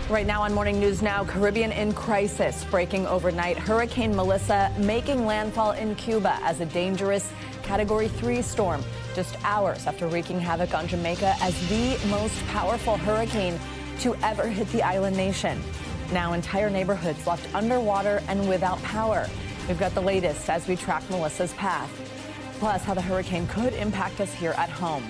Right now on Morning News Now, Caribbean in crisis. Breaking overnight, Hurricane Melissa making landfall in Cuba as a dangerous Category 3 storm, just hours after wreaking havoc on Jamaica as the most powerful hurricane to ever hit the island nation. Now entire neighborhoods left underwater and without power. We've got the latest as we track Melissa's path, plus how the hurricane could impact us here at home.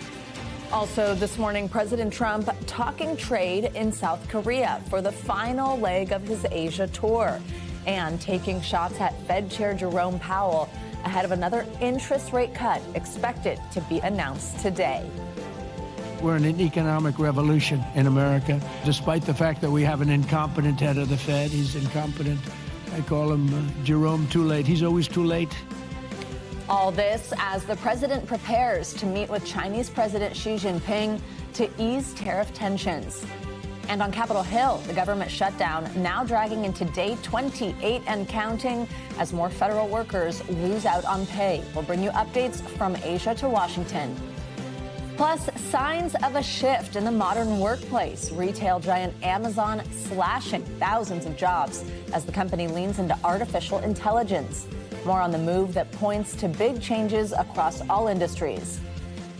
Also this morning, President Trump talking trade in South Korea for the final leg of his Asia tour and taking shots at Fed Chair Jerome Powell ahead of another interest rate cut expected to be announced today. We're in an economic revolution in America, despite the fact that we have an incompetent head of the Fed. He's incompetent. I call him Jerome Too Late. He's always too late. All this as the president prepares to meet with Chinese President Xi Jinping to ease tariff tensions. And on Capitol Hill, the government shutdown now dragging into day 28 and counting as more federal workers lose out on pay. We'll bring you updates from Asia to Washington. Plus, signs of a shift in the modern workplace. Retail giant Amazon slashing thousands of jobs as the company leans into artificial intelligence. More on the move that points to big changes across all industries.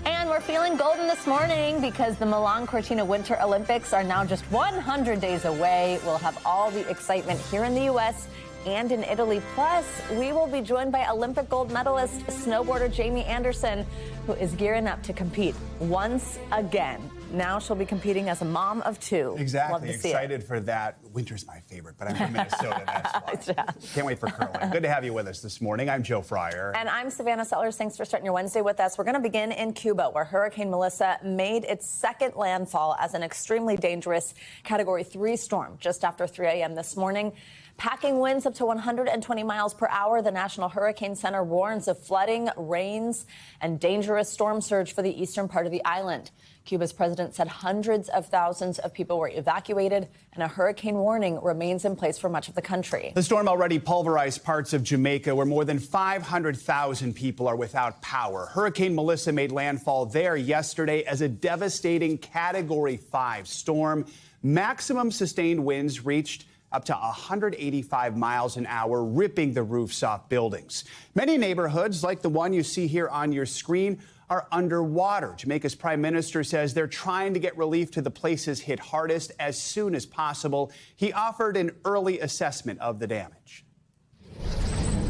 And we're feeling golden this morning because the Milan Cortina Winter Olympics are now just 100 days away. We'll have all the excitement here in the U.S. and in Italy. Plus, we will be joined by Olympic gold medalist snowboarder Jamie Anderson, who is gearing up to compete once again. Now she'll be competing as a mom of two. Exactly. Excited for that. Winter's my favorite, but I'm from Minnesota. That's why. Yeah. Can't wait for curling. Good to have you with us this morning. I'm Joe Fryer. And I'm Savannah Sellers. Thanks for starting your Wednesday with us. We're going to begin in Cuba, where Hurricane Melissa made its second landfall as an extremely dangerous Category 3 storm just after 3 a.m. this morning. Packing winds up to 120 miles per hour. The National Hurricane Center warns of flooding, rains, and dangerous storm surge for the eastern part of the island. Cuba's president said hundreds of thousands of people were evacuated, and a hurricane warning remains in place for much of the country. The storm already pulverized parts of Jamaica, where more than 500,000 people are without power. Hurricane Melissa made landfall there yesterday as a devastating Category 5 storm. Maximum sustained winds reached up to 185 miles an hour, ripping the roofs off buildings. Many neighborhoods, like the one you see here on your screen, are underwater. Jamaica's prime minister says they're trying to get relief to the places hit hardest as soon as possible. He offered an early assessment of the damage.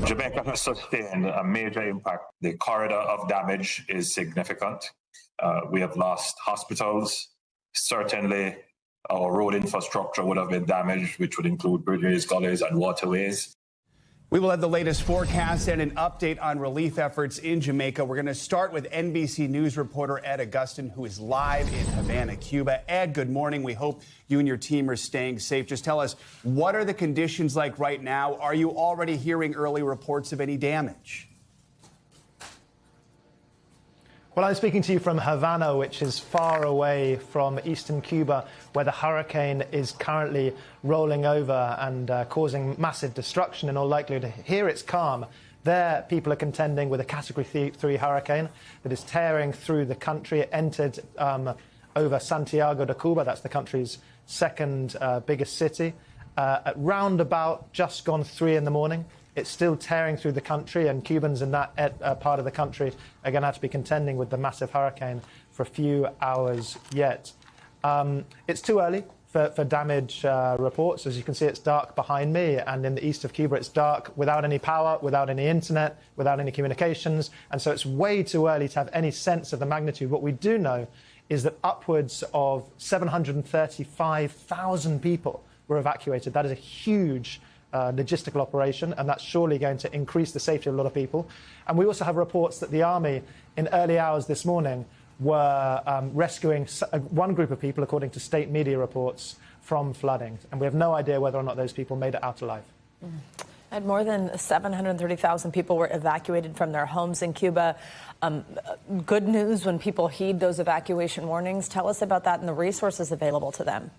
Jamaica has sustained a major impact. The corridor of damage is significant. We have lost hospitals. Certainly, our road infrastructure would have been damaged, which would include bridges, gullies, and waterways. We will have the latest forecast and an update on relief efforts in Jamaica. We're going to start with NBC News reporter Ed Augustin, who is live in Havana, Cuba. Ed, good morning. We hope you and your team are staying safe. Just tell us, what are the conditions like right now? Are you already hearing early reports of any damage? Well, I'm speaking to you from Havana, which is far away from eastern Cuba, where the hurricane is currently rolling over and causing massive destruction in all likelihood. Here it's calm. There, people are contending with a Category 3 hurricane that is tearing through the country. It entered over Santiago de Cuba. That's the country's second biggest city. At round about just gone 3 in the morning. It's still tearing through the country, and Cubans in that part of the country are going to have to be contending with the massive hurricane for a few hours yet. It's too early for damage reports. As you can see, it's dark behind me, and in the east of Cuba, it's dark without any power, without any internet, without any communications, and so it's way too early to have any sense of the magnitude. What we do know is that upwards of 735,000 people were evacuated. That is a huge logistical operation, and that's surely going to increase the safety of a lot of people. And we also have reports that the army, in early hours this morning, were rescuing one group of people, according to state media reports, from flooding. And we have no idea whether or not those people made it out alive. And more than 730,000 people were evacuated from their homes in Cuba. Good news when people heed those evacuation warnings. Tell us about that and the resources available to them.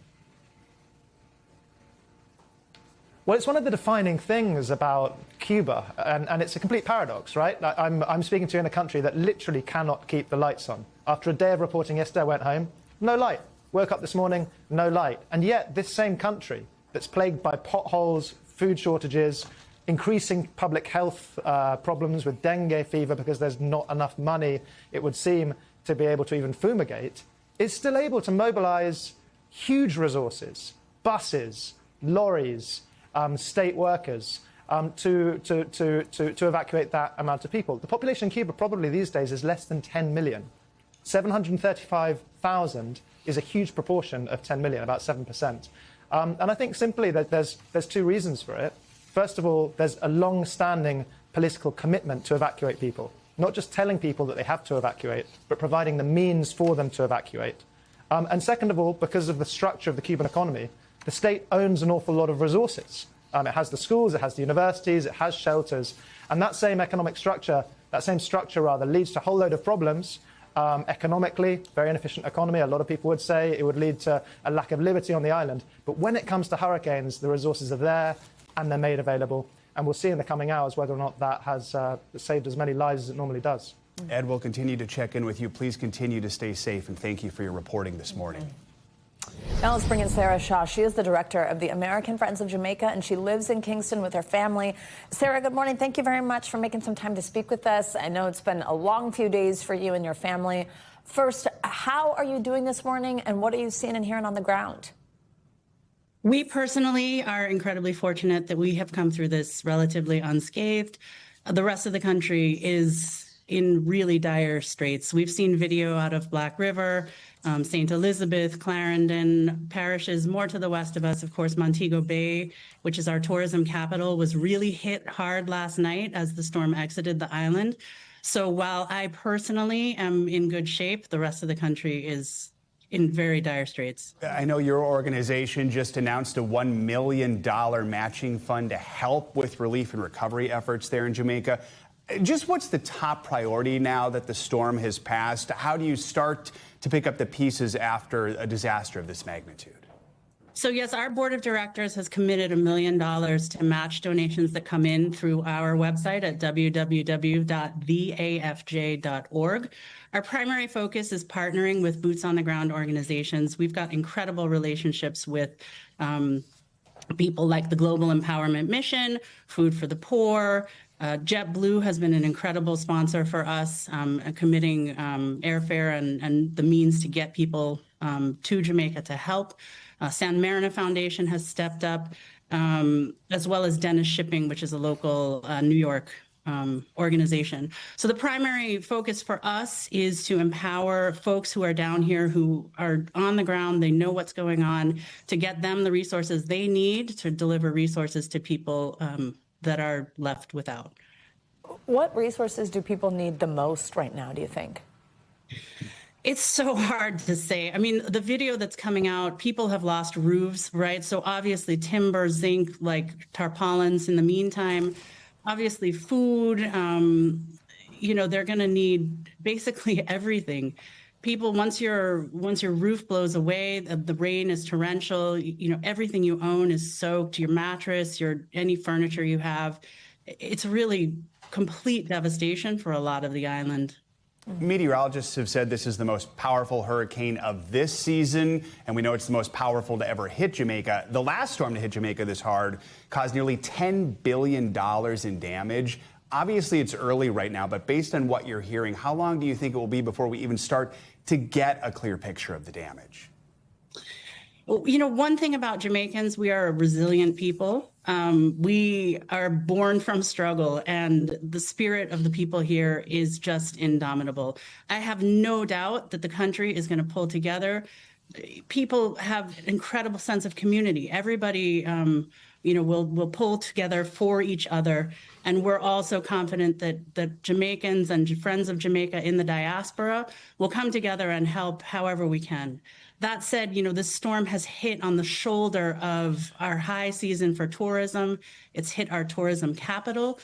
Well, it's one of the defining things about Cuba, and it's a complete paradox, right? I'm speaking to you in a country that literally cannot keep the lights on. After a day of reporting yesterday, I went home, no light. Woke up this morning, no light. And yet this same country that's plagued by potholes, food shortages, increasing public health problems with dengue fever because there's not enough money, it would seem, to be able to even fumigate, is still able to mobilize huge resources, buses, lorries, state workers, to evacuate that amount of people. The population in Cuba probably these days is less than 10 million. 735,000 is a huge proportion of 10 million, about 7%. And I think simply that there's two reasons for it. First of all, there's a long-standing political commitment to evacuate people, not just telling people that they have to evacuate, but providing the means for them to evacuate. And second of all, because of the structure of the Cuban economy, the state owns an awful lot of resources. It has the schools, it has the universities, it has shelters. And that same economic structure, leads to a whole load of problems. Economically, very inefficient economy. A lot of people would say it would lead to a lack of liberty on the island. But when it comes to hurricanes, the resources are there and they're made available. And we'll see in the coming hours whether or not that has saved as many lives as it normally does. Ed, we'll continue to check in with you. Please continue to stay safe, and thank you for your reporting this morning. Now let's bring in Sarah Shaw. She is the director of the American Friends of Jamaica, and she lives in Kingston with her family. Sarah, good morning. Thank you very much for making some time to speak with us. I know it's been a long few days for you and your family. First, how are you doing this morning, and what are you seeing and hearing on the ground? We personally are incredibly fortunate that we have come through this relatively unscathed. The rest of the country is in really dire straits. We've seen video out of Black River, St. Elizabeth, Clarendon, parishes more to the west of us. Of course, Montego Bay, which is our tourism capital, was really hit hard last night as the storm exited the island. So while I personally am in good shape, the rest of the country is in very dire straits. I know your organization just announced a $1 million matching fund to help with relief and recovery efforts there in Jamaica. Just what's the top priority now that the storm has passed? How do you start to pick up the pieces after a disaster of this magnitude? So yes, our board of directors has committed $1 million to match donations that come in through our website at www.theafj.org. Our primary focus is partnering with boots on the ground organizations. We've got incredible relationships with people like the Global Empowerment Mission, Food for the Poor. JetBlue has been an incredible sponsor for us, committing airfare and the means to get people to Jamaica to help. San Marina Foundation has stepped up, as well as Dennis Shipping, which is a local New York organization. So the primary focus for us is to empower folks who are down here, who are on the ground, they know what's going on, to get them the resources they need to deliver resources to people that are left without. What resources do people need the most right now, do you think? It's so hard to say. I mean, the video that's coming out, people have lost roofs, right? So obviously timber, zinc, like tarpaulins in the meantime, obviously food, you know, they're going to need basically everything. People, once your roof blows away, the rain is torrential, you know, everything you own is soaked, your mattress, any furniture you have. It's really complete devastation for a lot of the island. Meteorologists have said this is the most powerful hurricane of this season, and we know it's the most powerful to ever hit Jamaica. The last storm to hit Jamaica this hard caused nearly $10 billion in damage. Obviously, it's early right now, but based on what you're hearing, how long do you think it will be before we even start to get a clear picture of the damage? Well, you know, one thing about Jamaicans, we are a resilient people. We are born from struggle, and the spirit of the people here is just indomitable. I have no doubt that the country is going to pull together. People have an incredible sense of community. Everybody, you know, will pull together for each other. And we're also confident that Jamaicans and friends of Jamaica in the diaspora will come together and help however we can. That said, you know, this storm has hit on the shoulder of our high season for tourism. It's hit our tourism capital.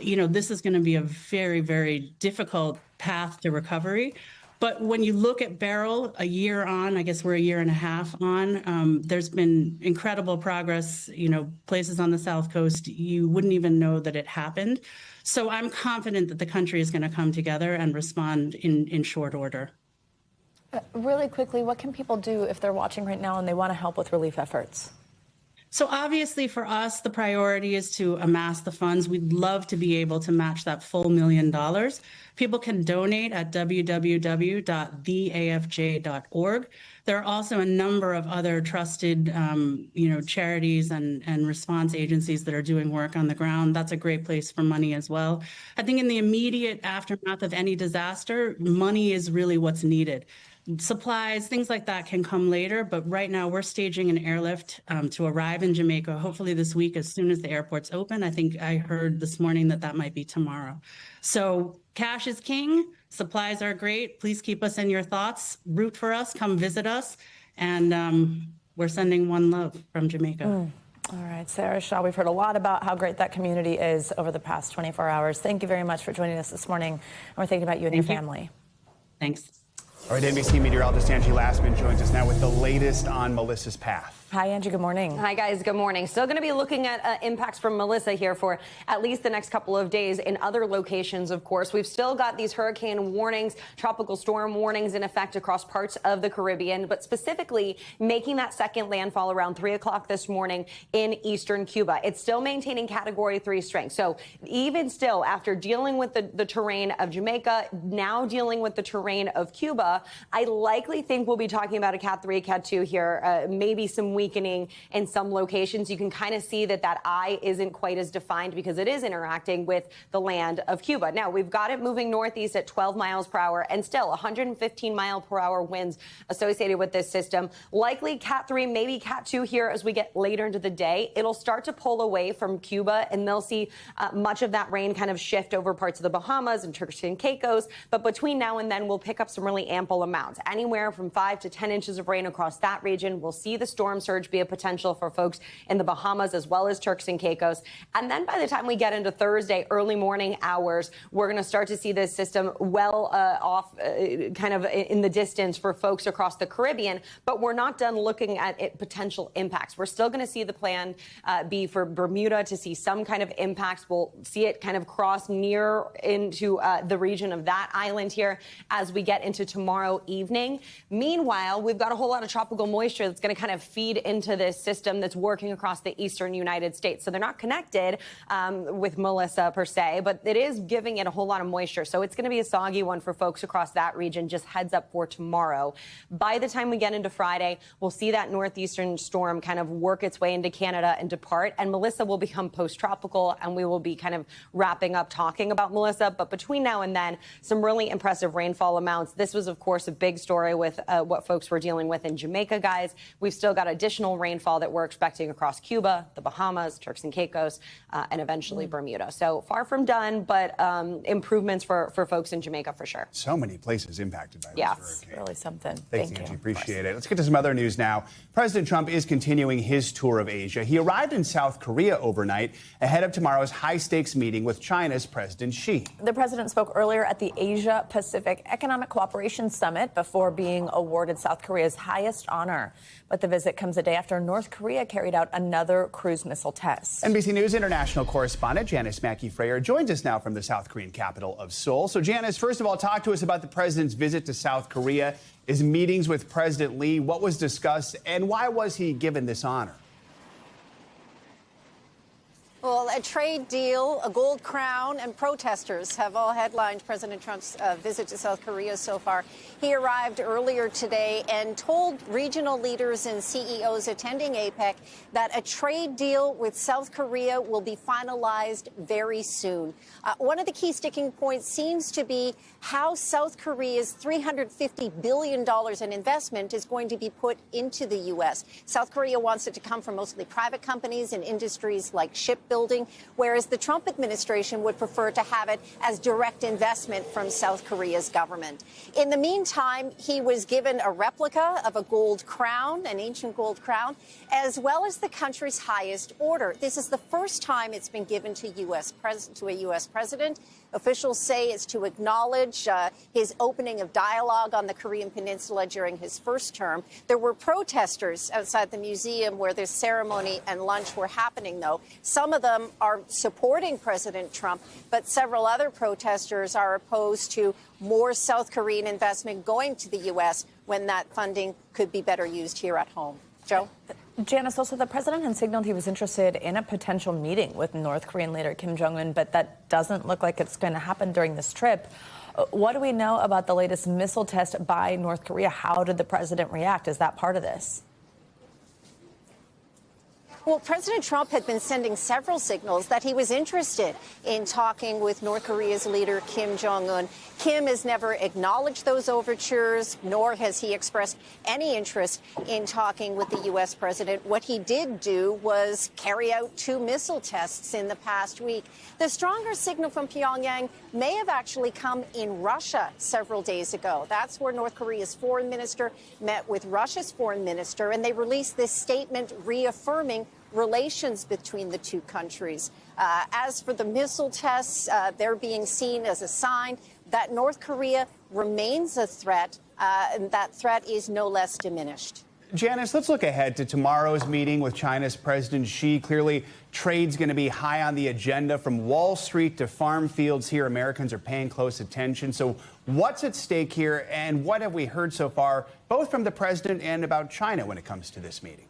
You know, this is going to be a very, very difficult path to recovery. But when you look at Beryl a year on, I guess we're a year and a half on, there's been incredible progress. You know, places on the South Coast, you wouldn't even know that it happened. So I'm confident that the country is going to come together and respond in short order. Really quickly, what can people do if they're watching right now and they want to help with relief efforts? So obviously for us, the priority is to amass the funds. We'd love to be able to match that full $1 million. People can donate at www.theafj.org. There are also a number of other trusted, charities and response agencies that are doing work on the ground. That's a great place for money as well. I think in the immediate aftermath of any disaster, money is really what's needed. Supplies, things like that can come later, but right now we're staging an airlift to arrive in Jamaica, hopefully this week as soon as the airport's open. I think I heard this morning that might be tomorrow. So cash is king, supplies are great. Please keep us in your thoughts, root for us, come visit us, and we're sending one love from Jamaica. All right, Sarah Shaw, we've heard a lot about how great that community is over the past 24 hours. Thank you very much for joining us this morning, and we're thinking about you and your family. Thanks. All right, NBC meteorologist Angie Lastman joins us now with the latest on Melissa's path. Hi, Angie. Good morning. Hi, guys. Good morning. Still going to be looking at impacts from Melissa here for at least the next couple of days in other locations, of course. We've still got these hurricane warnings, tropical storm warnings in effect across parts of the Caribbean, but specifically making that second landfall around 3 o'clock this morning in eastern Cuba. It's still maintaining Category 3 strength. So even still, after dealing with the terrain of Jamaica, now dealing with the terrain of Cuba, I likely think we'll be talking about a Cat 3, Cat 2 here, maybe some weakening in some locations. You can kind of see that eye isn't quite as defined because it is interacting with the land of Cuba. Now, we've got it moving northeast at 12 miles per hour and still 115 mile per hour winds associated with this system. Likely Cat 3, maybe Cat 2 here as we get later into the day. It'll start to pull away from Cuba, and they'll see much of that rain kind of shift over parts of the Bahamas and Turks and Caicos. But between now and then, we'll pick up some really ample amounts, anywhere from 5 to 10 inches of rain across that region. We'll see the storm surge be a potential for folks in the Bahamas as well as Turks and Caicos. And then by the time we get into Thursday, early morning hours, we're going to start to see this system off kind of in the distance for folks across the Caribbean. But we're not done looking at potential impacts. We're still going to see the plan be for Bermuda to see some kind of impacts. We'll see it kind of cross near into the region of that island here as we get into tomorrow evening. Meanwhile, we've got a whole lot of tropical moisture that's going to kind of feed into this system that's working across the eastern United States. So they're not connected with Melissa per se, but it is giving it a whole lot of moisture. So it's going to be a soggy one for folks across that region. Just heads up for tomorrow. By the time we get into Friday, we'll see that northeastern storm kind of work its way into Canada and depart. And Melissa will become post-tropical, and we will be kind of wrapping up talking about Melissa. But between now and then, some really impressive rainfall amounts. This was, of course, a big story with what folks were dealing with in Jamaica, guys. We've still got additional rainfall that we're expecting across Cuba, the Bahamas, Turks and Caicos, and eventually Bermuda. So far from done, but improvements for folks in Jamaica for sure. So many places impacted by this hurricane. Really something. Thanks, Thank Angie. you. Appreciate it. Let's get to some other news now. President Trump is continuing his tour of Asia. He arrived in South Korea overnight ahead of tomorrow's high-stakes meeting with China's President Xi. The president spoke earlier at the Asia-Pacific Economic Cooperation Summit before being awarded South Korea's highest honor. But the visit comes a day after North Korea carried out another cruise missile test. NBC News international correspondent Janice Mackey-Frayer joins us now from the South Korean capital of Seoul. So, Janice, first of all, talk to us about the president's visit to South Korea, his meetings with President Lee. What was discussed, and why was he given this honor? Well, a trade deal, a gold crown, and protesters have all headlined President Trump's visit to South Korea so far. He arrived earlier today and told regional leaders and CEOs attending APEC that a trade deal with South Korea will be finalized very soon. One of the key sticking points seems to be how South Korea's $350 billion in investment is going to be put into the U.S. South Korea wants it to come from mostly private companies and industries like shipbuilding, whereas the Trump administration would prefer to have it as direct investment from South Korea's government. In the meantime, he was given a replica of a gold crown, an ancient gold crown, as well as the country's highest order. This is the first time it's been given to a U.S. president. Officials say it's to acknowledge his opening of dialogue on the Korean Peninsula during his first term. There were protesters outside the museum where this ceremony and lunch were happening, though. Some of them are supporting President Trump, but several other protesters are opposed to more South Korean investment going to the U.S. when that funding could be better used here at home. Joe? Janice, also the president had signaled he was interested in a potential meeting with North Korean leader Kim Jong-un, but that doesn't look like it's going to happen during this trip. What do we know about the latest missile test by North Korea? How did the president react? Is that part of this? Well, President Trump had been sending several signals that he was interested in talking with North Korea's leader, Kim Jong-un. Kim has never acknowledged those overtures, nor has he expressed any interest in talking with the U.S. president. What he did do was carry out 2 missile tests in the past week. The stronger signal from Pyongyang may have actually come in Russia several days ago. That's where North Korea's foreign minister met with Russia's foreign minister, and they released this statement reaffirming relations between the two countries. As for the missile tests, they're being seen as a sign that North Korea remains a threat, and that threat is no less diminished. Janice, let's look ahead to tomorrow's meeting with China's President Xi. Clearly, trade's going to be high on the agenda. From Wall Street to farm fields here, Americans are paying close attention. So what's at stake here, and what have we heard so far, both from the president and about China when it comes to this meeting?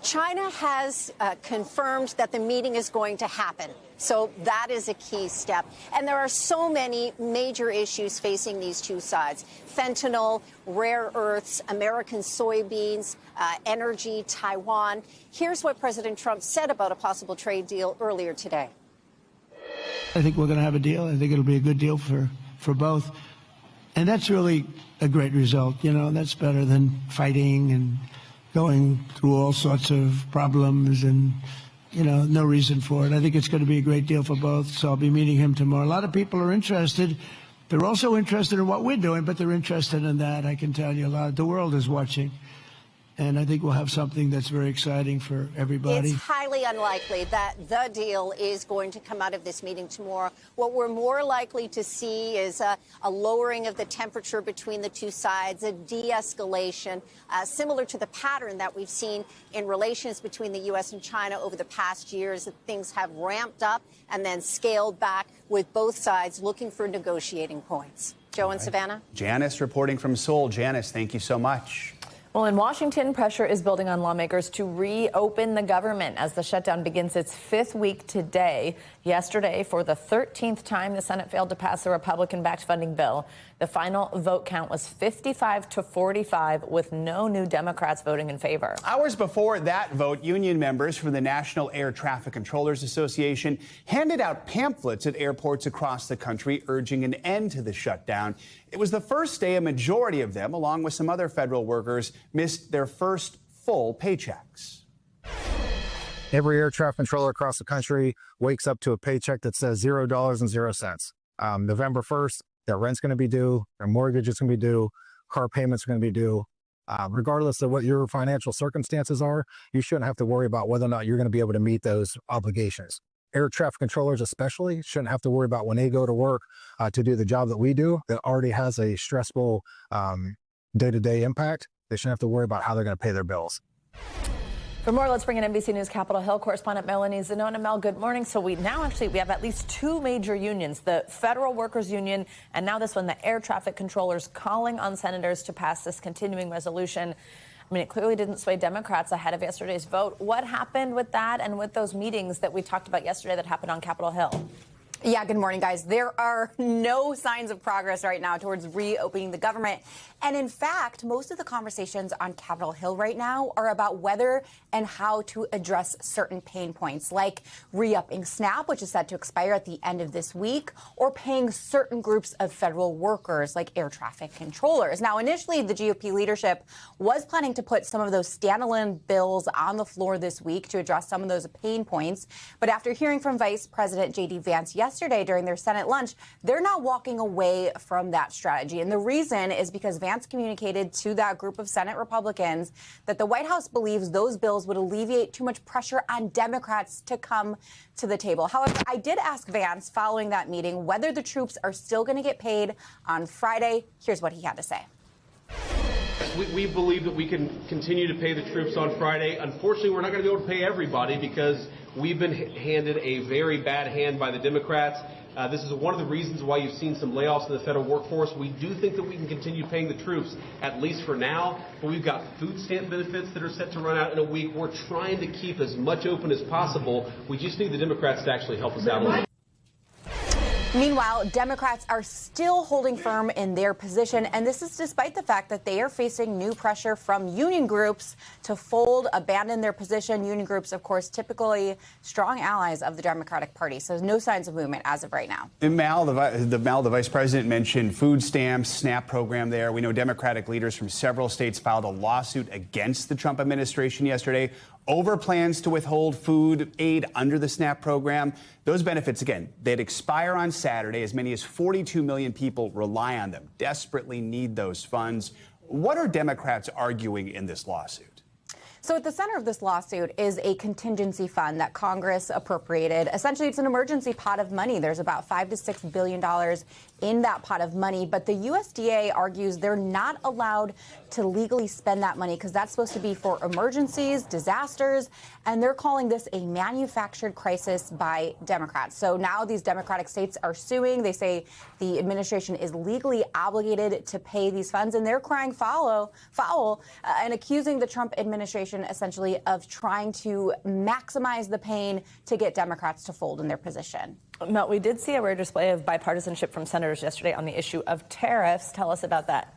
China has confirmed that the meeting is going to happen. So that is a key step. And there are so many major issues facing these two sides: fentanyl, rare earths, American soybeans, energy, Taiwan. Here's what President Trump said about a possible trade deal earlier today. I think we're going to have a deal. I think it'll be a good deal for both. And that's really a great result. You know, that's better than fighting and going through all sorts of problems and, you know, no reason for it. I think it's going to be a great deal for both. So I'll be meeting him tomorrow. A lot of people are interested. They're also interested in what we're doing, but they're interested in that. I can tell you a lot. The world is watching. And I think we'll have something that's very exciting for everybody. It's highly unlikely that the deal is going to come out of this meeting tomorrow. What we're more likely to see is a lowering of the temperature between the two sides, a de-escalation, similar to the pattern that we've seen in relations between the U.S. and China over the past years. That things have ramped up and then scaled back, with both sides looking for negotiating points. Joe and Savannah? Janice reporting from Seoul. Janice, thank you so much. Well, in Washington, pressure is building on lawmakers to reopen the government as the shutdown begins its 5th week today. Yesterday, for the 13th time, the Senate failed to pass a Republican-backed funding bill. The final vote count was 55-45, with no new Democrats voting in favor. Hours before that vote, union members from the National Air Traffic Controllers Association handed out pamphlets at airports across the country urging an end to the shutdown. It was the first day a majority of them, along with some other federal workers, missed their first full paychecks. Every air traffic controller across the country wakes up to a paycheck that says $0.00. November 1st, their rent's going to be due, their mortgage is going to be due, car payments are going to be due. Regardless of what your financial circumstances are, you shouldn't have to worry about whether or not you're going to be able to meet those obligations. Air traffic controllers especially shouldn't have to worry about when they go to work to do the job that we do that already has a stressful day-to-day impact. They shouldn't have to worry about how they're going to pay their bills. For more, let's bring in NBC News Capitol Hill correspondent Melanie Zanona. Mel, good morning. So we have at least 2 major unions, the Federal Workers Union and now this one, the Air Traffic Controllers, calling on senators to pass this continuing resolution. I mean, it clearly didn't sway Democrats ahead of yesterday's vote. What happened with that and with those meetings that we talked about yesterday that happened on Capitol Hill? Yeah, good morning, guys. There are no signs of progress right now towards reopening the government. And in fact, most of the conversations on Capitol Hill right now are about whether and how to address certain pain points, like re-upping SNAP, which is set to expire at the end of this week, or paying certain groups of federal workers, like air traffic controllers. Now, initially, the GOP leadership was planning to put some of those standalone bills on the floor this week to address some of those pain points. But after hearing from Vice President J.D. Vance yesterday during their Senate lunch, they're not walking away from that strategy. And the reason is because Vance communicated to that group of Senate Republicans that the White House believes those bills would alleviate too much pressure on Democrats to come to the table. However, I did ask Vance following that meeting whether the troops are still going to get paid on Friday. Here's what he had to say. We believe that we can continue to pay the troops on Friday. Unfortunately, we're not going to be able to pay everybody because we've been handed a very bad hand by the Democrats. This is one of the reasons why you've seen some layoffs in the federal workforce. We do think that we can continue paying the troops, at least for now, but we've got food stamp benefits that are set to run out in a week. We're trying to keep as much open as possible. We just need the Democrats to actually help us out a little. Meanwhile, Democrats are still holding firm in their position, and this is despite the fact that they are facing new pressure from union groups to fold, abandon their position. Union groups, of course, typically strong allies of the Democratic Party, so no signs of movement as of right now. Mal, the vice president mentioned food stamps, SNAP program there. We know Democratic leaders from several states filed a lawsuit against the Trump administration yesterday over plans to withhold food aid under the SNAP program. Those benefits, again, they'd expire on Saturday. As many as 42 million people rely on them, desperately need those funds. What are Democrats arguing in this lawsuit? So at the center of this lawsuit is a contingency fund that Congress appropriated. Essentially, it's an emergency pot of money. There's about $5 to $6 billion in that pot of money. But the USDA argues they're not allowed to legally spend that money because that's supposed to be for emergencies, disasters, and they're calling this a manufactured crisis by Democrats. So now these Democratic states are suing. They say the administration is legally obligated to pay these funds, and they're crying foul and accusing the Trump administration essentially of trying to maximize the pain to get Democrats to fold in their position. Mel, we did see a rare display of bipartisanship from senators yesterday on the issue of tariffs. Tell us about that.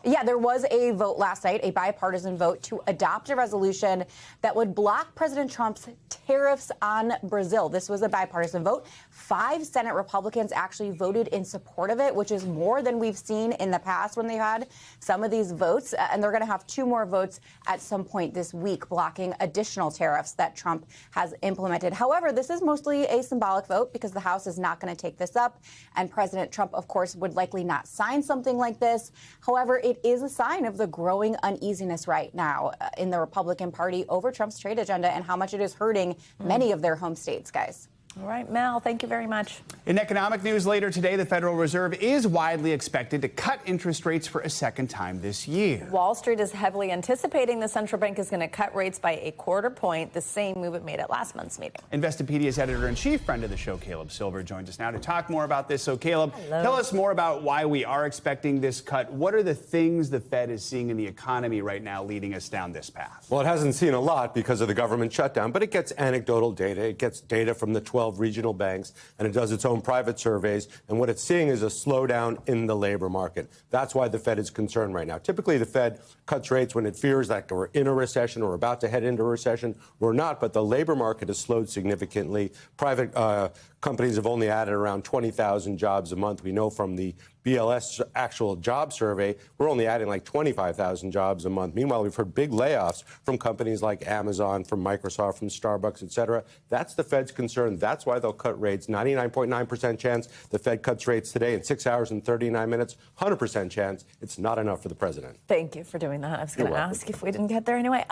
Yeah, there was a vote last night, a bipartisan vote to adopt a resolution that would block President Trump's tariffs on Brazil. This was a bipartisan vote. 5 Senate Republicans actually voted in support of it, which is more than we've seen in the past when they've had some of these votes. And they're going to have 2 more votes at some point this week blocking additional tariffs that Trump has implemented. However, this is mostly a symbolic vote because the House is not going to take this up. And President Trump, of course, would likely not sign something like this. However, it is a sign of the growing uneasiness right now in the Republican Party over Trump's trade agenda and how much it is hurting many of their home states, guys. All right, Mel, thank you very much. In economic news later today, the Federal Reserve is widely expected to cut interest rates for a second time this year. Wall Street is heavily anticipating the central bank is going to cut rates by a quarter point, the same move it made at last month's meeting. Investopedia's editor-in-chief, friend of the show, Caleb Silver, joins us now to talk more about this. So, Caleb, Hello. Tell us more about why we are expecting this cut. What are the things the Fed is seeing in the economy right now leading us down this path? Well, it hasn't seen a lot because of the government shutdown, but it gets anecdotal data. It gets data from the 12 regional banks, and it does its own private surveys. And what it's seeing is a slowdown in the labor market. That's why the Fed is concerned right now. Typically, the Fed cuts rates when it fears that we're in a recession or about to head into a recession. We're not, but the labor market has slowed significantly. Private companies have only added around 20,000 jobs a month. We know from the BLS actual job survey, we're only adding like 25,000 jobs a month. Meanwhile, we've heard big layoffs from companies like Amazon, from Microsoft, from Starbucks, et cetera. That's the Fed's concern. That's why they'll cut rates. 99.9% chance the Fed cuts rates today in 6 hours and 39 minutes. 100% chance it's not enough for the president. Thank you for doing that. I was going to ask if we didn't get there anyway.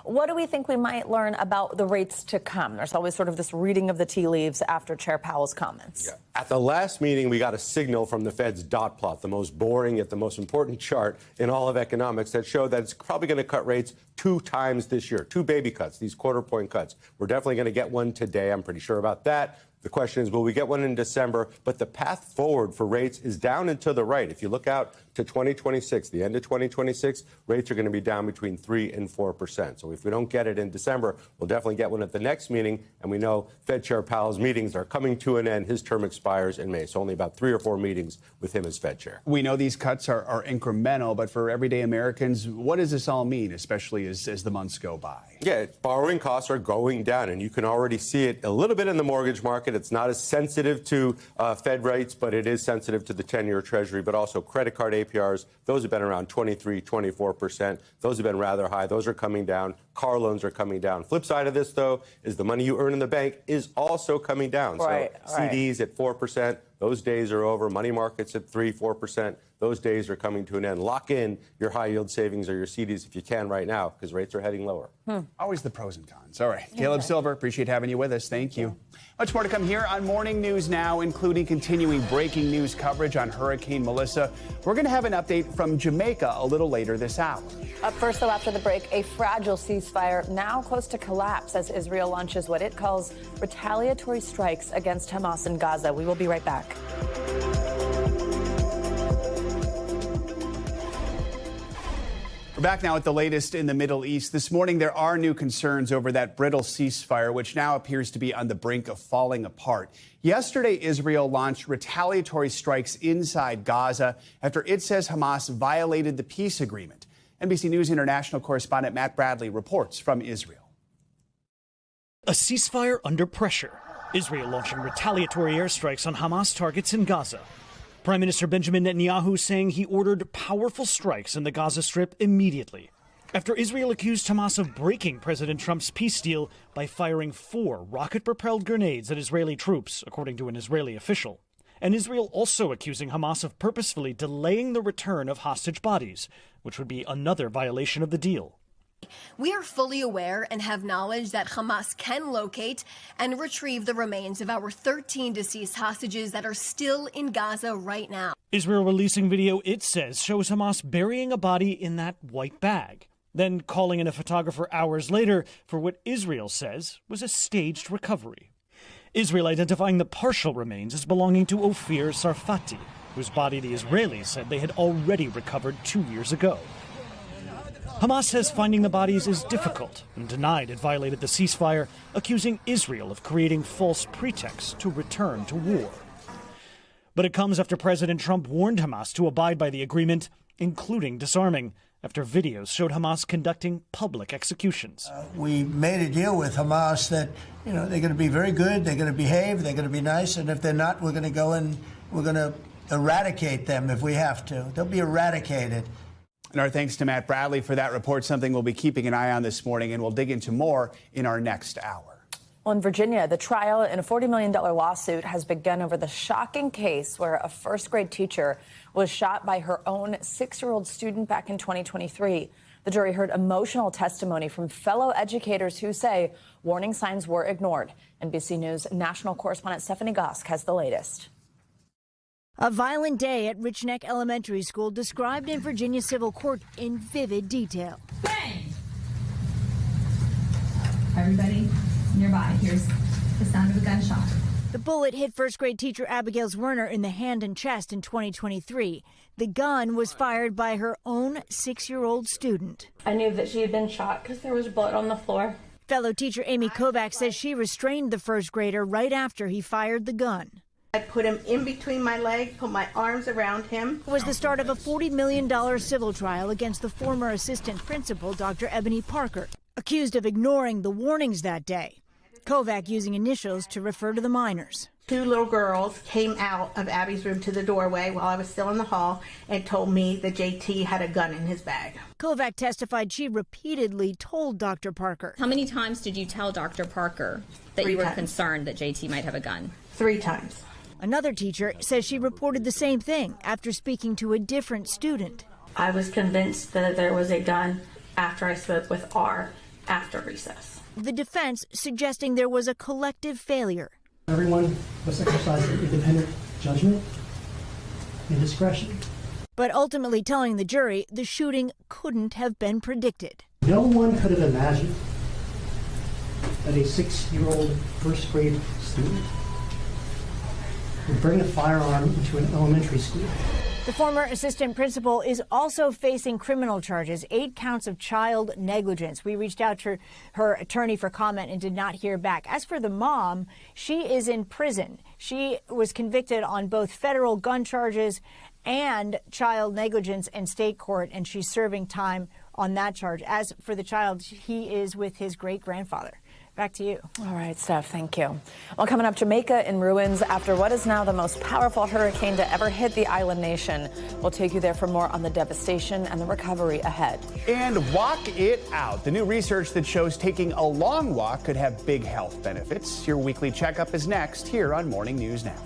What do we think we might learn about the rates to come? There's always sort of this reading of the tea leaves after Chair Powell's comments. Yeah. At the last meeting, we got a signal from the Fed's dot plot, the most boring yet the most important chart in all of economics, that showed that it's probably going to cut rates 2 times this year. 2 baby cuts, these quarter-point cuts. We're definitely going to get one today. I'm pretty sure about that. The question is, will we get one in December? But the path forward for rates is down and to the right. If you look out to 2026, the end of 2026, rates are going to be down between 3 and 4%. So if we don't get it in December, we'll definitely get one at the next meeting. And we know Fed Chair Powell's meetings are coming to an end. His term expires in May. So only about 3 or 4 meetings with him as Fed Chair. We know these cuts are incremental, but for everyday Americans, what does this all mean, especially as the months go by? Yeah, borrowing costs are going down, and you can already see it a little bit in the mortgage market. It's not as sensitive to Fed rates, but it is sensitive to the 10-year Treasury, but also credit card APRs. Those have been around 23, 24%. Those have been rather high. Those are coming down. Car loans are coming down. Flip side of this, though, is the money you earn in the bank is also coming down. Right, so CDs at 4%. Those days are over. Money markets at 3-4%. Those days are coming to an end. Lock in your high-yield savings or your CDs if you can right now, because rates are heading lower. Always the pros and cons. All right. Caleb Silver, appreciate having you with us. Thank you. Much more to come here on Morning News Now, including continuing breaking news coverage on Hurricane Melissa. We're going to have an update from Jamaica a little later this hour. Up first, though, after the break, a fragile ceasefire now close to collapse as Israel launches what it calls retaliatory strikes against Hamas in Gaza. We will be right back. We're back now at the latest in the Middle East. This morning, there are new concerns over that brittle ceasefire, which now appears to be on the brink of falling apart. Yesterday, Israel launched retaliatory strikes inside Gaza after it says Hamas violated the peace agreement. NBC News international correspondent Matt Bradley reports from Israel. A ceasefire under pressure. Israel launching retaliatory airstrikes on Hamas targets in Gaza. Prime Minister Benjamin Netanyahu saying he ordered powerful strikes in the Gaza Strip immediately after Israel accused Hamas of breaking President Trump's peace deal by firing 4 rocket-propelled grenades at Israeli troops, according to an Israeli official. And Israel also accusing Hamas of purposefully delaying the return of hostage bodies, which would be another violation of the deal. We are fully aware and have knowledge that Hamas can locate and retrieve the remains of our 13 deceased hostages that are still in Gaza right now. Israel releasing video it says shows Hamas burying a body in that white bag, then calling in a photographer hours later for what Israel says was a staged recovery. Israel identifying the partial remains as belonging to Ophir Sarfati, whose body the Israelis said they had already recovered 2 years ago. Hamas says finding the bodies is difficult and denied it violated the ceasefire, accusing Israel of creating false pretexts to return to war. But it comes after President Trump warned Hamas to abide by the agreement, including disarming, after videos showed Hamas conducting public executions. We made a deal with Hamas that, they're going to be very good, they're going to behave, they're going to be nice, and if they're not, we're going to go and we're going to eradicate them if we have to. They'll be eradicated. And our thanks to Matt Bradley for that report, something we'll be keeping an eye on this morning, and we'll dig into more in our next hour. Well, in Virginia, the trial in a $40 million lawsuit has begun over the shocking case where a first-grade teacher was shot by her own 6-year-old student back in 2023. The jury heard emotional testimony from fellow educators who say warning signs were ignored. NBC News national correspondent Stephanie Gosk has the latest. A violent day at Rich Neck Elementary School described in Virginia civil court in vivid detail. Bang! Everybody nearby hears the sound of a gunshot. The bullet hit first-grade teacher Abigail Werner in the hand and chest in 2023. The gun was fired by her own 6-year-old student. I knew that she had been shot because there was blood on the floor. Fellow teacher Amy Kovac says she restrained the first grader right after he fired the gun. I put him in between my legs, put my arms around him. It was the start of a $40 million civil trial against the former assistant principal, Dr. Ebony Parker, accused of ignoring the warnings that day. Kovac using initials to refer to the minors. 2 little girls came out of Abby's room to the doorway while I was still in the hall and told me that JT had a gun in his bag. Kovac testified she repeatedly told Dr. Parker. How many times did you tell Dr. Parker that 3 you were times. concerned that JT might have a gun? 3 times. Another teacher says she reported the same thing after speaking to a different student. I was convinced that there was a gun after I spoke with R after recess. The defense suggesting there was a collective failure. Everyone must exercise their independent judgment and discretion. But ultimately telling the jury the shooting couldn't have been predicted. No one could have imagined that a 6-year-old first grade student would bring a firearm into an elementary school. The former assistant principal is also facing criminal charges, 8 counts of child negligence. We reached out to her attorney for comment and did not hear back. As for the mom, she is in prison. She was convicted on both federal gun charges and child negligence in state court, and she's serving time on that charge. As for the child, he is with his great-grandfather. Back to you. All right, Steph, thank you. Well, coming up, Jamaica in ruins after what is now the most powerful hurricane to ever hit the island nation. We'll take you there for more on the devastation and the recovery ahead. And walk it out. The new research that shows taking a long walk could have big health benefits. Your weekly checkup is next here on Morning News Now.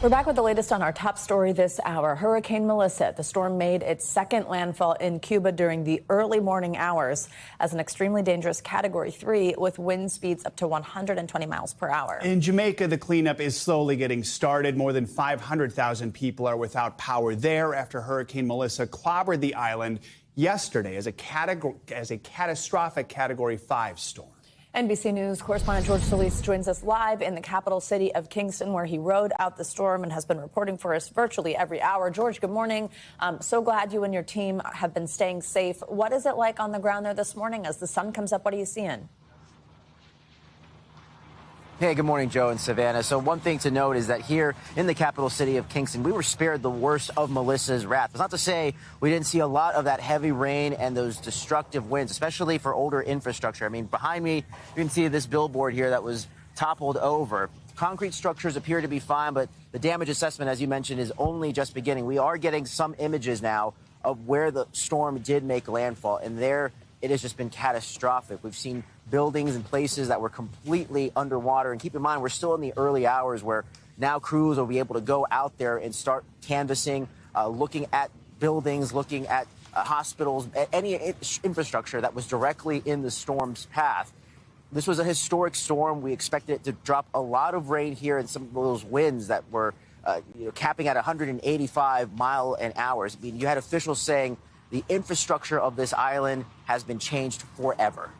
We're back with the latest on our top story this hour. Hurricane Melissa. The storm made its second landfall in Cuba during the early morning hours as an extremely dangerous Category 3 with wind speeds up to 120 miles per hour. In Jamaica, the cleanup is slowly getting started. More than 500,000 people are without power there after Hurricane Melissa clobbered the island yesterday as a catastrophic Category 5 storm. NBC News correspondent George Solis joins us live in the capital city of Kingston, where he rode out the storm and has been reporting for us virtually every hour. George, good morning. So glad you and your team have been staying safe. What is it like on the ground there this morning as the sun comes up? What are you seeing? Hey, good morning, Joe and Savannah. So one thing to note is that here in the capital city of Kingston, we were spared the worst of Melissa's wrath. It's not to say we didn't see a lot of that heavy rain and those destructive winds, especially for older infrastructure. I mean, behind me, you can see this billboard here that was toppled over. Concrete structures appear to be fine, but the damage assessment, as you mentioned, is only just beginning. We are getting some images now of where the storm did make landfall, and there it has just been catastrophic. We've seen buildings and places that were completely underwater. And keep in mind, we're still in the early hours where now crews will be able to go out there and start canvassing, looking at buildings, looking at hospitals, any infrastructure that was directly in the storm's path. This was a historic storm. We expected it to drop a lot of rain here and some of those winds that were capping at 185 miles an hour. I mean, you had officials saying the infrastructure of this island has been changed forever.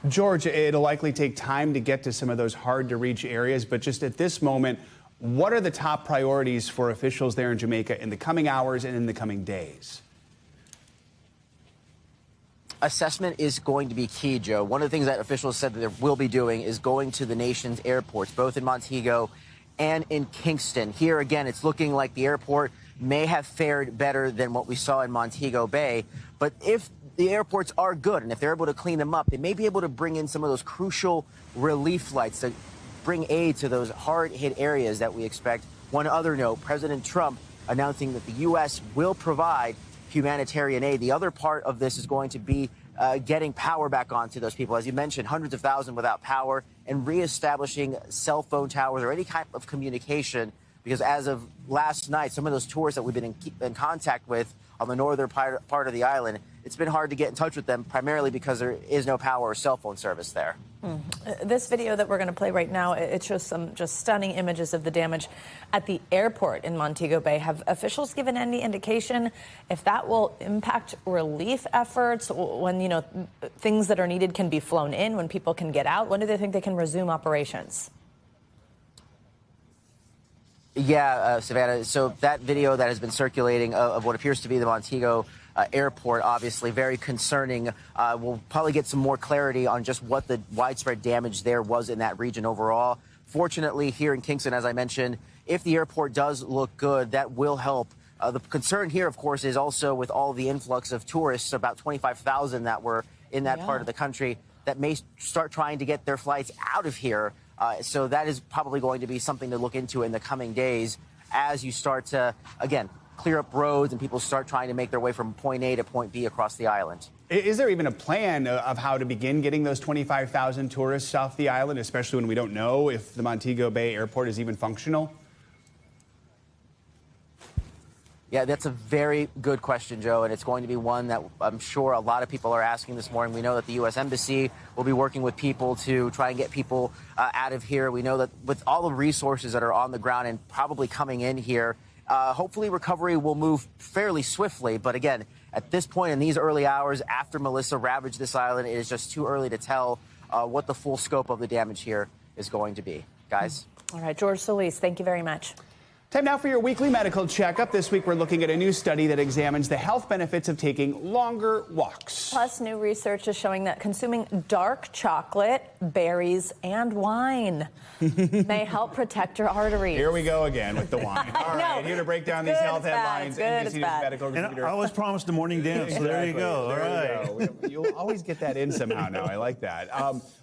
George, it'll likely take time to get to some of those hard-to-reach areas, but just at this moment, what are the top priorities for officials there in Jamaica in the coming hours and in the coming days? Assessment is going to be key, Joe. One of the things that officials said that they will be doing is going to the nation's airports, both in Montego and in Kingston. Here, again, it's looking like the airport may have fared better than what we saw in Montego Bay, but if the airports are good, and if they're able to clean them up, they may be able to bring in some of those crucial relief flights to bring aid to those hard-hit areas that we expect. One other note, President Trump announcing that the U.S. will provide humanitarian aid. The other part of this is going to be getting power back on to those people. As you mentioned, hundreds of thousands without power, and reestablishing cell phone towers or any kind of communication, because as of last night, some of those tourists that we've been in contact with on the northern part of the island, it's been hard to get in touch with them, primarily because there is no power or cell phone service there. This video that we're going to play right now, it shows some just stunning images of the damage at the airport in Montego Bay. Have officials given any indication if that will impact relief efforts when, you know, things that are needed can be flown in, when people can get out? When do they think they can resume operations? Yeah, Savannah, so that video that has been circulating of what appears to be the Montego airport, obviously very concerning. We'll probably get some more clarity on just what the widespread damage there was in that region overall. Fortunately, here in Kingston, as I mentioned, if the airport does look good, that will help. The concern here, of course, is also with all the influx of tourists, about 25,000 that were in that part of the country, that may start trying to get their flights out of here. So that is probably going to be something to look into in the coming days as you start to, again, clear up roads and people start trying to make their way from point A to point B across the island. Is there even a plan of how to begin getting those 25,000 tourists off the island, especially when we don't know if the Montego Bay airport is even functional? Yeah, that's a very good question, Joe, and it's going to be one that I'm sure a lot of people are asking this morning. We know that the U.S. Embassy will be working with people to try and get people out of here. We know that with all the resources that are on the ground and probably coming in here, hopefully recovery will move fairly swiftly. But again, at this point in these early hours after Melissa ravaged this island, it is just too early to tell what the full scope of the damage here is going to be. Guys? All right, George Solis, thank you very much. Time now for your weekly medical checkup. This week, we're looking at a new study that examines the health benefits of taking longer walks. Plus, new research is showing that consuming dark chocolate, berries, and wine may help protect your arteries. Here we go again with the wine. All right, here to break down these health headlines. NBC News medical contributor. I always promised a morning dance, so there you go. All right. You'll always get that in somehow now. I like that.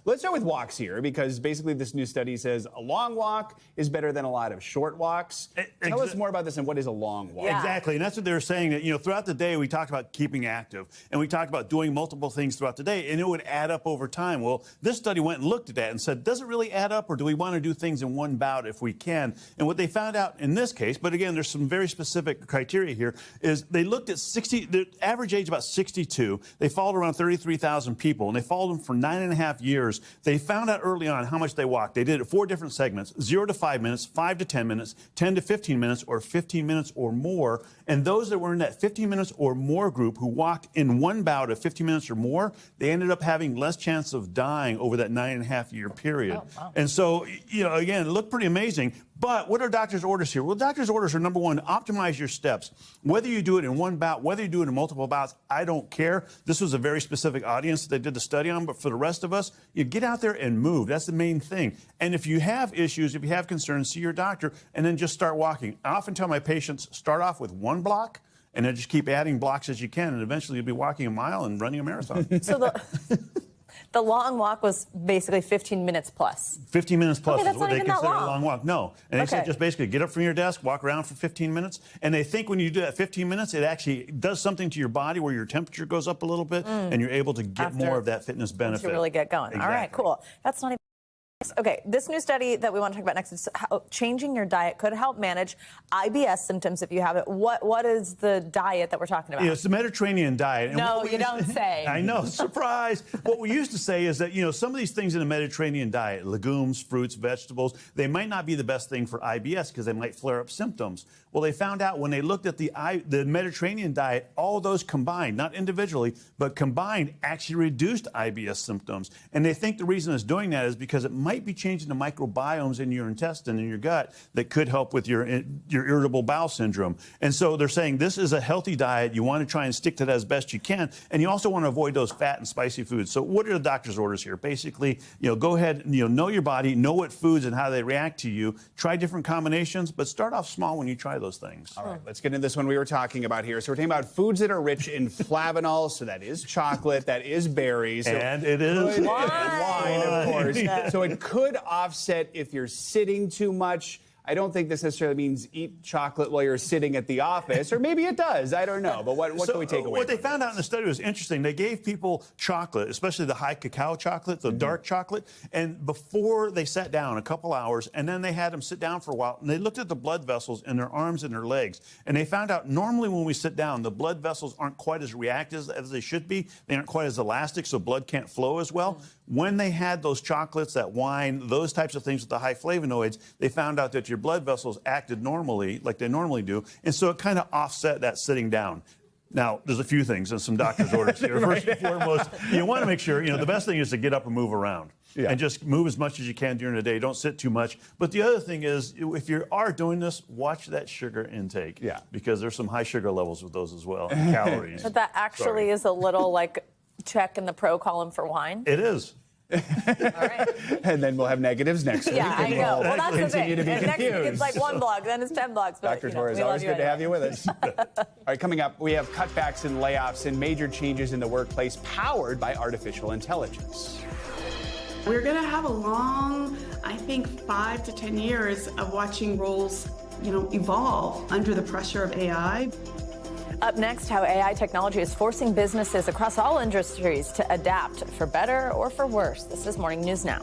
Let's start with walks here, because basically this new study says a long walk is better than a lot of short walks. Tell us more about this and what is a long walk. Exactly, and that's what they were saying, that, throughout the day we talked about keeping active, and we talked about doing multiple things throughout the day, and it would add up over time. Well, this study went and looked at that and said, does it really add up, or do we want to do things in one bout if we can? And what they found out in this case, but again, there's some very specific criteria here, is they looked at the average age about 62. They followed around 33,000 people, and they followed them for 9.5 years. They found out early on how much they walked. They did it 4 different segments: 0 to 5 minutes, 5 to 10 minutes, 10 to 15 minutes, or 15 minutes or more. And those that were in that 15 minutes or more group who walked in one bout of 15 minutes or more, they ended up having less chance of dying over that 9.5-year period. Oh, wow. And so, again, it looked pretty amazing. But what are doctor's orders here? Well, doctor's orders are, number one, optimize your steps. Whether you do it in one bout, whether you do it in multiple bouts, I don't care. This was a very specific audience that they did the study on, but for the rest of us, you get out there and move. That's the main thing. And if you have issues, if you have concerns, see your doctor and then just start walking. I often tell my patients, start off with one block and then just keep adding blocks as you can, and eventually you'll be walking a mile and running a marathon. So the long walk was basically 15 minutes plus. 15 minutes plus Okay, is what they consider a long. long walk. No. And they said just basically get up from your desk, walk around for 15 minutes. And they think when you do that 15 minutes, it actually does something to your body where your temperature goes up a little bit and you're able to get more of that fitness benefit. To really get going. Exactly. All right, cool. That's not even. Okay, this new study that we want to talk about next is how changing your diet could help manage IBS symptoms if you have it. What is the diet that we're talking about? Yeah, it's the Mediterranean diet. And no, you don't say. I know, surprise. What we used to say is that, some of these things in the Mediterranean diet, legumes, fruits, vegetables, they might not be the best thing for IBS because they might flare up symptoms. Well, they found out when they looked at the Mediterranean diet, all those combined, not individually, but combined, actually reduced IBS symptoms. And they think the reason it's doing that is because it might be changing the microbiomes in your intestine, in your gut, that could help with your irritable bowel syndrome. And so they're saying this is a healthy diet. You want to try and stick to that as best you can. And you also want to avoid those fat and spicy foods. So what are the doctor's orders here? Basically, go ahead, know your body, know what foods and how they react to you. Try different combinations, but start off small when you try those things. All right, let's get into this one we were talking about here. So we're talking about foods that are rich in flavonols. So that is chocolate, that is berries. And it is wine, of course. So it could offset if you're sitting too much. I don't think this necessarily means eat chocolate while you're sitting at the office, or maybe it does. I don't know. But what can we take away? What they found out in the study was interesting. They gave people chocolate, especially the high cacao chocolate, the dark chocolate, and before they sat down a couple hours, and then they had them sit down for a while, and they looked at the blood vessels in their arms and their legs, and they found out normally when we sit down, the blood vessels aren't quite as reactive as they should be. They aren't quite as elastic, so blood can't flow as well. When they had those chocolates, that wine, those types of things with the high flavonoids, they found out that your blood vessels acted normally, like they normally do, and so it kind of offset that sitting down. Now, there's a few things and some doctor's orders here. First and foremost, you want to make sure, the best thing is to get up and move around. Yeah. And just move as much as you can during the day. Don't sit too much. But the other thing is, if you are doing this, watch that sugar intake. Yeah. Because there's some high sugar levels with those as well, calories. But that actually is a little check in the pro column for wine. It is. All right. And then we'll have negatives next week. Yeah, I know. Well, that's the thing. To be next week it's like 1 block, then it's 10 blocks. But, Dr. Torres, always good to have you with us. All right, coming up, we have cutbacks and layoffs and major changes in the workplace powered by artificial intelligence. We're going to have a long, I think, 5 to 10 years of watching roles, evolve under the pressure of AI. Up next, how AI technology is forcing businesses across all industries to adapt for better or for worse. This is Morning News Now.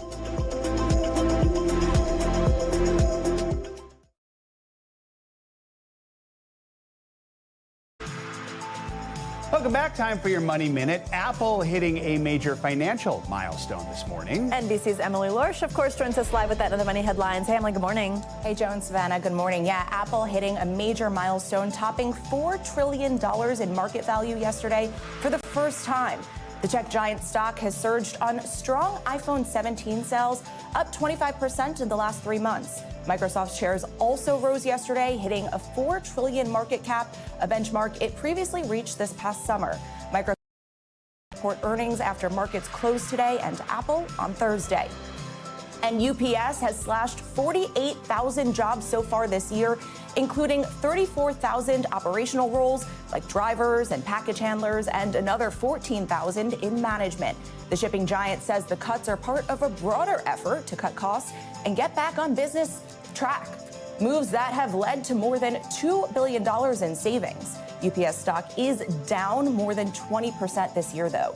Welcome back. Time for your Money Minute. Apple hitting a major financial milestone this morning. NBC's Emily Lorsch, of course, joins us live with that and the money headlines. Hey, Emily, good morning. Hey, Joe and Savannah, good morning. Yeah, Apple hitting a major milestone, topping $4 trillion in market value yesterday for the first time. The tech giant stock has surged on strong iPhone 17 sales, up 25% in the last 3 months. Microsoft's shares also rose yesterday, hitting a $4 trillion market cap, a benchmark it previously reached this past summer. Microsoft report earnings after markets closed today, and Apple on Thursday. And UPS has slashed 48,000 jobs so far this year, including 34,000 operational roles like drivers and package handlers, and another 14,000 in management. The shipping giant says the cuts are part of a broader effort to cut costs and get back on business track. moves that have led to more than $2 billion in savings. UPS stock is down more than 20% this year, though.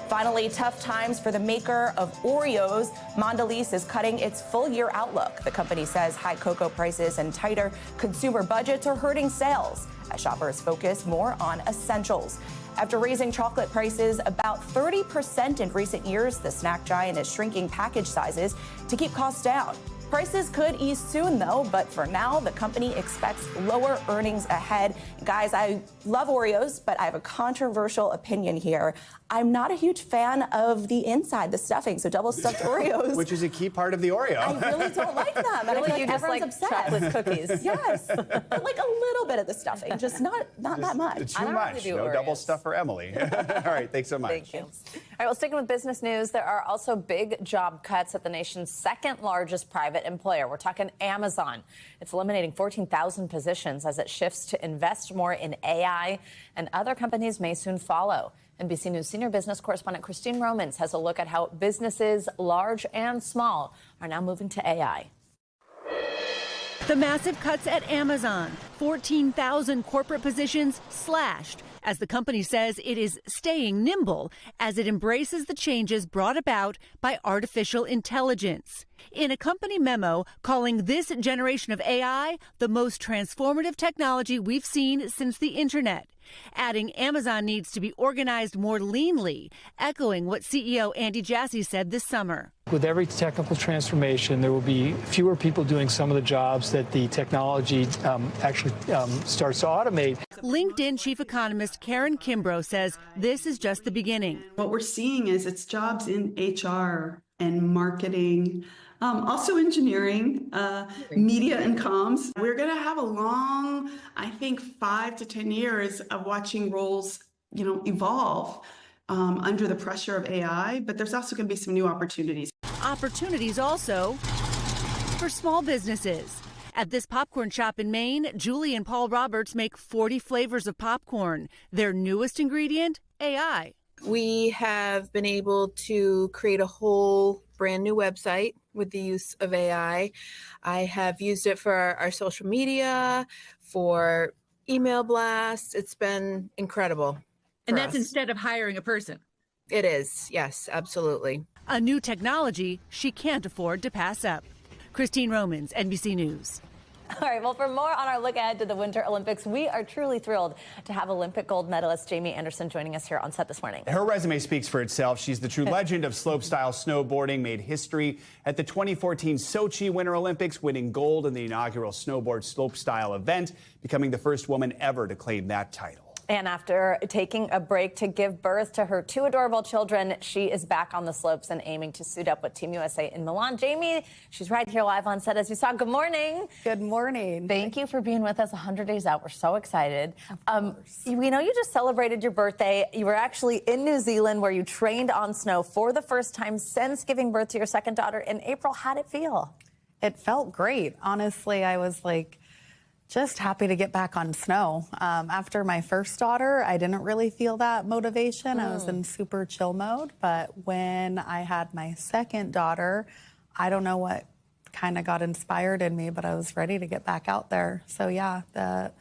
Finally, tough times for the maker of Oreos. Mondelez is cutting its full-year outlook. The company says high cocoa prices and tighter consumer budgets are hurting sales as shoppers focus more on essentials. After raising chocolate prices about 30% in recent years, the snack giant is shrinking package sizes to keep costs down. Prices could ease soon, though, but for now, the company expects lower earnings ahead. Guys, I love Oreos, but I have a controversial opinion here. I'm not a huge fan of the inside, the stuffing, so double stuffed Oreos. Which is a key part of the Oreo. I really don't like them. And I feel like everyone's obsessed. Chocolate cookies. Yes, but like a little bit of the stuffing, just not that much. Too much. No Oreos. double stuff for Emily. All right, thanks so much. Thank you. All right, well, sticking with business news, there are also big job cuts at the nation's second largest private employer. We're talking Amazon. It's eliminating 14,000 positions as it shifts to invest more in AI, and other companies may soon follow. NBC News senior business correspondent Christine Romans has a look at how businesses, large and small, are now moving to AI. The massive cuts at Amazon, 14,000 corporate positions slashed, as the company says it is staying nimble as it embraces the changes brought about by artificial intelligence. In a company memo calling this generation of AI the most transformative technology we've seen since the internet, adding Amazon needs to be organized more leanly, echoing what CEO Andy Jassy said this summer. With every technical transformation, there will be fewer people doing some of the jobs that the technology actually starts to automate. LinkedIn chief economist Karen Kimbrough says this is just the beginning. What we're seeing is it's jobs in HR and marketing, also engineering, media and comms. We're going to have a long, I think, 5 to 10 years of watching roles, evolve under the pressure of AI, but there's also going to be some new opportunities. Opportunities also for small businesses. At this popcorn shop in Maine, Julie and Paul Roberts make 40 flavors of popcorn. Their newest ingredient, AI. We have been able to create a whole brand new website with the use of AI. I have used it for our social media, for email blasts. It's been incredible. And that's instead of hiring a person. It is, yes, absolutely. A new technology she can't afford to pass up. Christine Romans, NBC News. All right, well, for more on our look ahead to the Winter Olympics, we are truly thrilled to have Olympic gold medalist Jamie Anderson joining us here on set this morning. Her resume speaks for itself. She's the true legend of slopestyle snowboarding, made history at the 2014 Sochi Winter Olympics, winning gold in the inaugural snowboard slopestyle event, becoming the first woman ever to claim that title. And after taking a break to give birth to her 2 adorable children, she is back on the slopes and aiming to suit up with Team USA in Milan. Jamie, she's right here live on set, as you saw. Good morning. Good morning. Thank you for being with us 100 days out. We're so excited. We know you just celebrated your birthday. You were actually in New Zealand, where you trained on snow for the first time since giving birth to your second daughter in April. How'd it feel? It felt great. Honestly, I was just happy to get back on snow. After my first daughter, I didn't really feel that motivation. I was in super chill mode. But when I had my second daughter, I don't know what kind of got inspired in me, but I was ready to get back out there. So yeah, the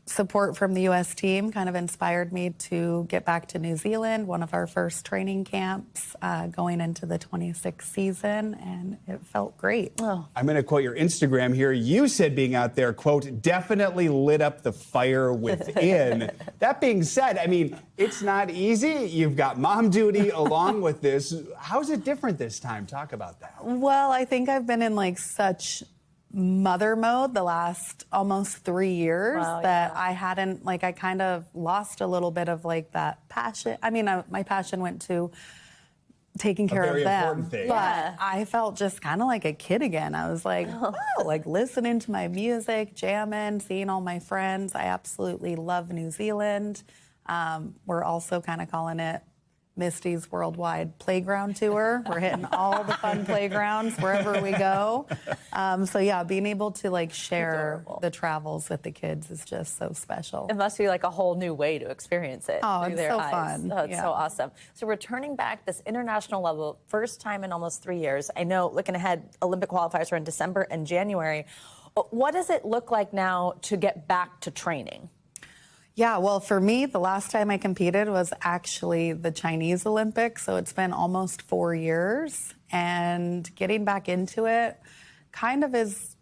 support from the U.S. team kind of inspired me to get back to New Zealand, one of our first training camps going into the 26th season, and it felt great. I'm going to quote your Instagram here. You said being out there, quote, definitely lit up the fire within. That being said, I mean, it's not easy. You've got mom duty along with this. How's it different this time? Talk about that. Well, I think I've been in such mother mode the last almost 3 years that I hadn't, I kind of lost a little bit of that passion. I mean, my passion went to taking care of them, but I felt just kind of like a kid again. I was listening to my music, jamming, seeing all my friends. I absolutely love New Zealand. We're also kind of calling it Misty's Worldwide Playground Tour. We're hitting all the fun playgrounds wherever we go. So yeah, being able to share the travels with the kids is just so special. It must be a whole new way to experience it. Oh, through it's their so eyes. fun. Oh, it's Yeah. so awesome. So returning back this international level, first time in almost 3 years. I know, looking ahead, Olympic qualifiers are in December and January. What does it look like now to get back to training? Yeah, well, for me, the last time I competed was actually the Chinese Olympics. So it's been almost 4 years. And getting back into it kind of is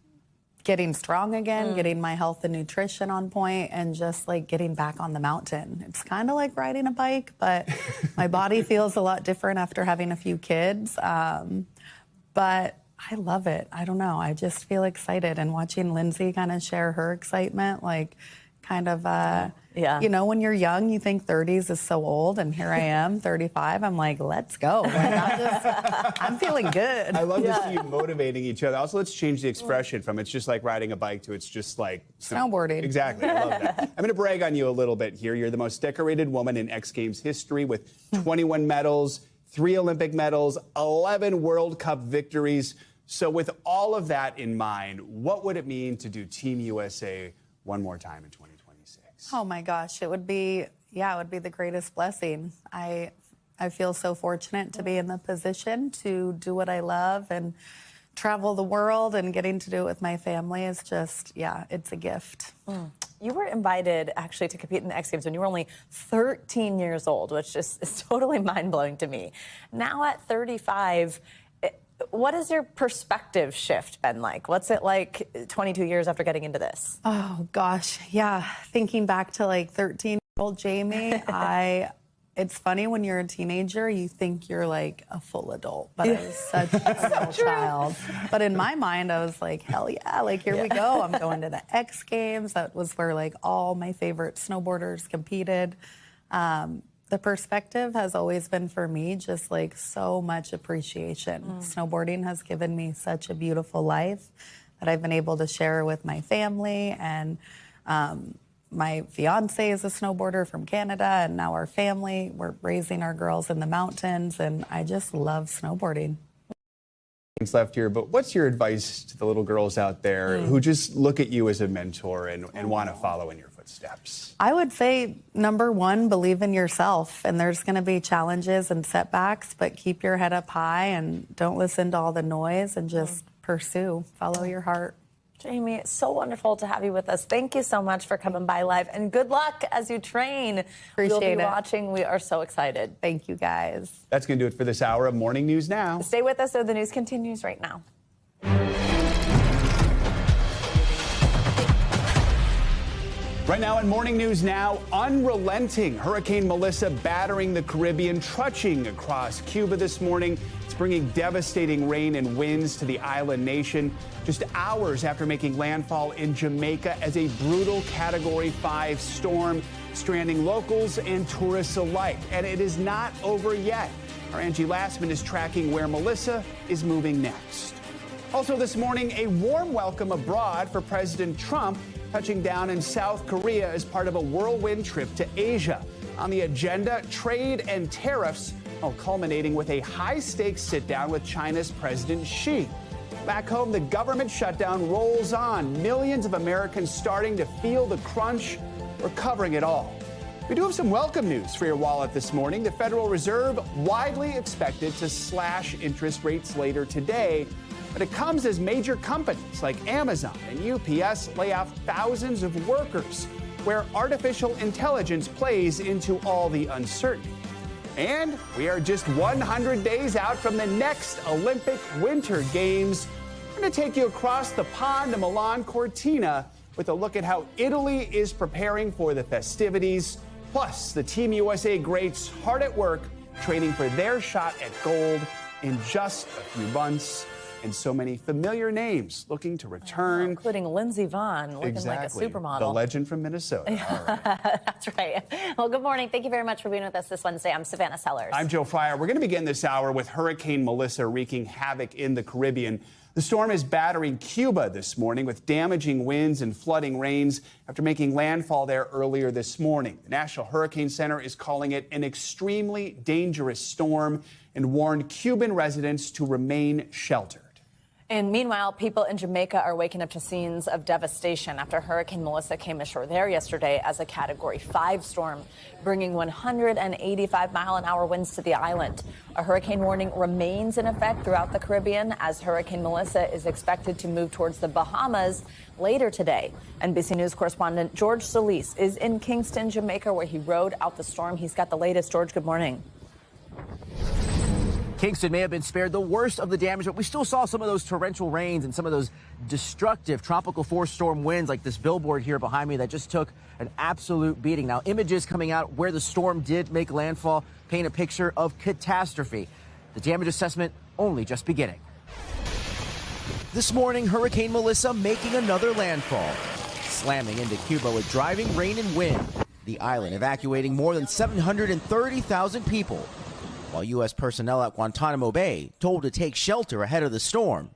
getting strong again, getting my health and nutrition on point, and just like getting back on the mountain. It's kind of like riding a bike, but my body feels a lot different after having a few kids. But I love it. I don't know. I just feel excited. And watching Lindsay kind of share her excitement, like kind of, you know, when you're young, you think 30s is so old. And here I am, 35. I'm like, let's go. Like, I'm feeling good. I love to see you motivating each other. Also, let's change the expression from it's just like riding a bike to it's just like snowboarding. Exactly. I love that. I'm going to brag on you a little bit here. You're the most decorated woman in X Games history with 21 medals, 3 Olympic medals, 11 World Cup victories. So with all of that in mind, what would it mean to do Team USA one more time in 2026? Oh my gosh, it would be the greatest blessing. I feel so fortunate to be in the position to do what I love and travel the world, and getting to do it with my family is just, it's a gift. You were invited actually to compete in the X Games when you were only 13 years old, which is totally mind-blowing to me. Now at 35, what has your perspective shift been like? What's it like 22 years after getting into this? Oh gosh, yeah. Thinking back to like 13-year-old Jamie, it's funny when you're a teenager, you think you're like a full adult, but I was such a little child. But in my mind, I was like, hell yeah, like here we go. I'm going to the X Games. That was where like all my favorite snowboarders competed. The perspective has always been for me just like so much appreciation. Snowboarding has given me such a beautiful life that I've been able to share with my family, and my fiance is a snowboarder from Canada, and now our family, we're raising our girls in the mountains, and I just love snowboarding. Left here, but what's your advice to the little girls out there who just look at you as a mentor and want to follow in your footsteps? I would say, number one, believe in yourself. And there's going to be challenges and setbacks, but keep your head up high and don't listen to all the noise, and just pursue, follow your heart. Jamie, it's so wonderful to have you with us. Thank you so much for coming by live, and good luck as you train. Appreciate it. We'll be watching. We are so excited. Thank you, guys. That's going to do it for this hour of Morning News Now. Stay with us, so the news continues right now. Right now in Morning News Now, unrelenting Hurricane Melissa battering the Caribbean, trudging across Cuba this morning. It's bringing devastating rain and winds to the island nation just hours after making landfall in Jamaica as a brutal Category 5 storm, stranding locals and tourists alike. And it is not over yet. Our Angie Lastman is tracking where Melissa is moving next. Also this morning, a warm welcome abroad for President Trump, touching down in South Korea as part of a whirlwind trip to Asia. On the agenda, trade and tariffs, culminating with a high-stakes sit-down with China's President Xi. Back home, the government shutdown rolls on. Millions of Americans starting to feel the crunch. We're covering it all. We do have some welcome news for your wallet this morning. The Federal Reserve widely expected to slash interest rates later today. But it comes as major companies like Amazon and UPS lay off thousands of workers, where artificial intelligence plays into all the uncertainty. And we are just 100 days out from the next Olympic Winter Games. We're going to take you across the pond to Milan Cortina with a look at how Italy is preparing for the festivities. Plus, the Team USA greats hard at work training for their shot at gold in just a few months. And so many familiar names looking to return. Including Lindsey Vonn, looking like a supermodel. The legend from Minnesota. All right. That's right. Well, good morning. Thank you very much for being with us this Wednesday. I'm Savannah Sellers. I'm Joe Fryer. We're going to begin this hour with Hurricane Melissa wreaking havoc in the Caribbean. The storm is battering Cuba this morning with damaging winds and flooding rains after making landfall there earlier this morning. The National Hurricane Center is calling it an extremely dangerous storm and warned Cuban residents to remain sheltered. And meanwhile, people in Jamaica are waking up to scenes of devastation after Hurricane Melissa came ashore there yesterday as a Category 5 storm, bringing 185-mile-an-hour winds to the island. A hurricane warning remains in effect throughout the Caribbean as Hurricane Melissa is expected to move towards the Bahamas later today. NBC News correspondent George Solis is in Kingston, Jamaica, where he rode out the storm. He's got the latest. George, good morning. Kingston may have been spared the worst of the damage, but we still saw some of those torrential rains and some of those destructive tropical force storm winds like this billboard here behind me that just took an absolute beating. Now, images coming out where the storm did make landfall paint a picture of catastrophe. The damage assessment only just beginning. This morning, Hurricane Melissa making another landfall, slamming into Cuba with driving rain and wind. The island evacuating more than 730,000 people, while U.S. personnel at Guantanamo Bay told to take shelter ahead of the storm.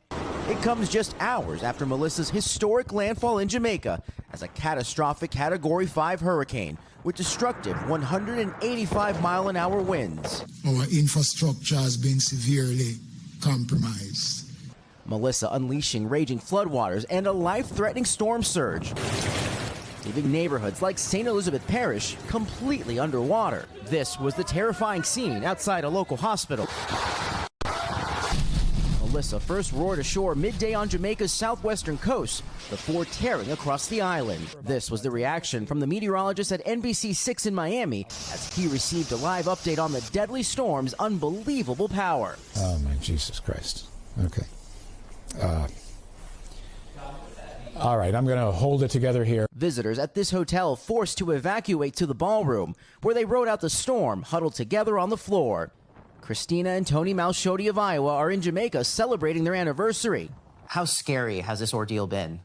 It comes just hours after Melissa's historic landfall in Jamaica as a catastrophic Category 5 hurricane with destructive 185-mile-an-hour winds. Our infrastructure has been severely compromised. Melissa unleashing raging floodwaters and a life-threatening storm surge, leaving neighborhoods like St. Elizabeth Parish completely underwater. This was the terrifying scene outside a local hospital. Melissa first roared ashore midday on Jamaica's southwestern coast before tearing across the island. This was the reaction from the meteorologist at NBC 6 in Miami as he received a live update on the deadly storm's unbelievable power. Oh, my Jesus Christ. Okay. All right, I'm going to hold it together here. Visitors at this hotel forced to evacuate to the ballroom, where they rode out the storm, huddled together on the floor. Christina and Tony Malshodi of Iowa are in Jamaica celebrating their anniversary. How scary has this ordeal been?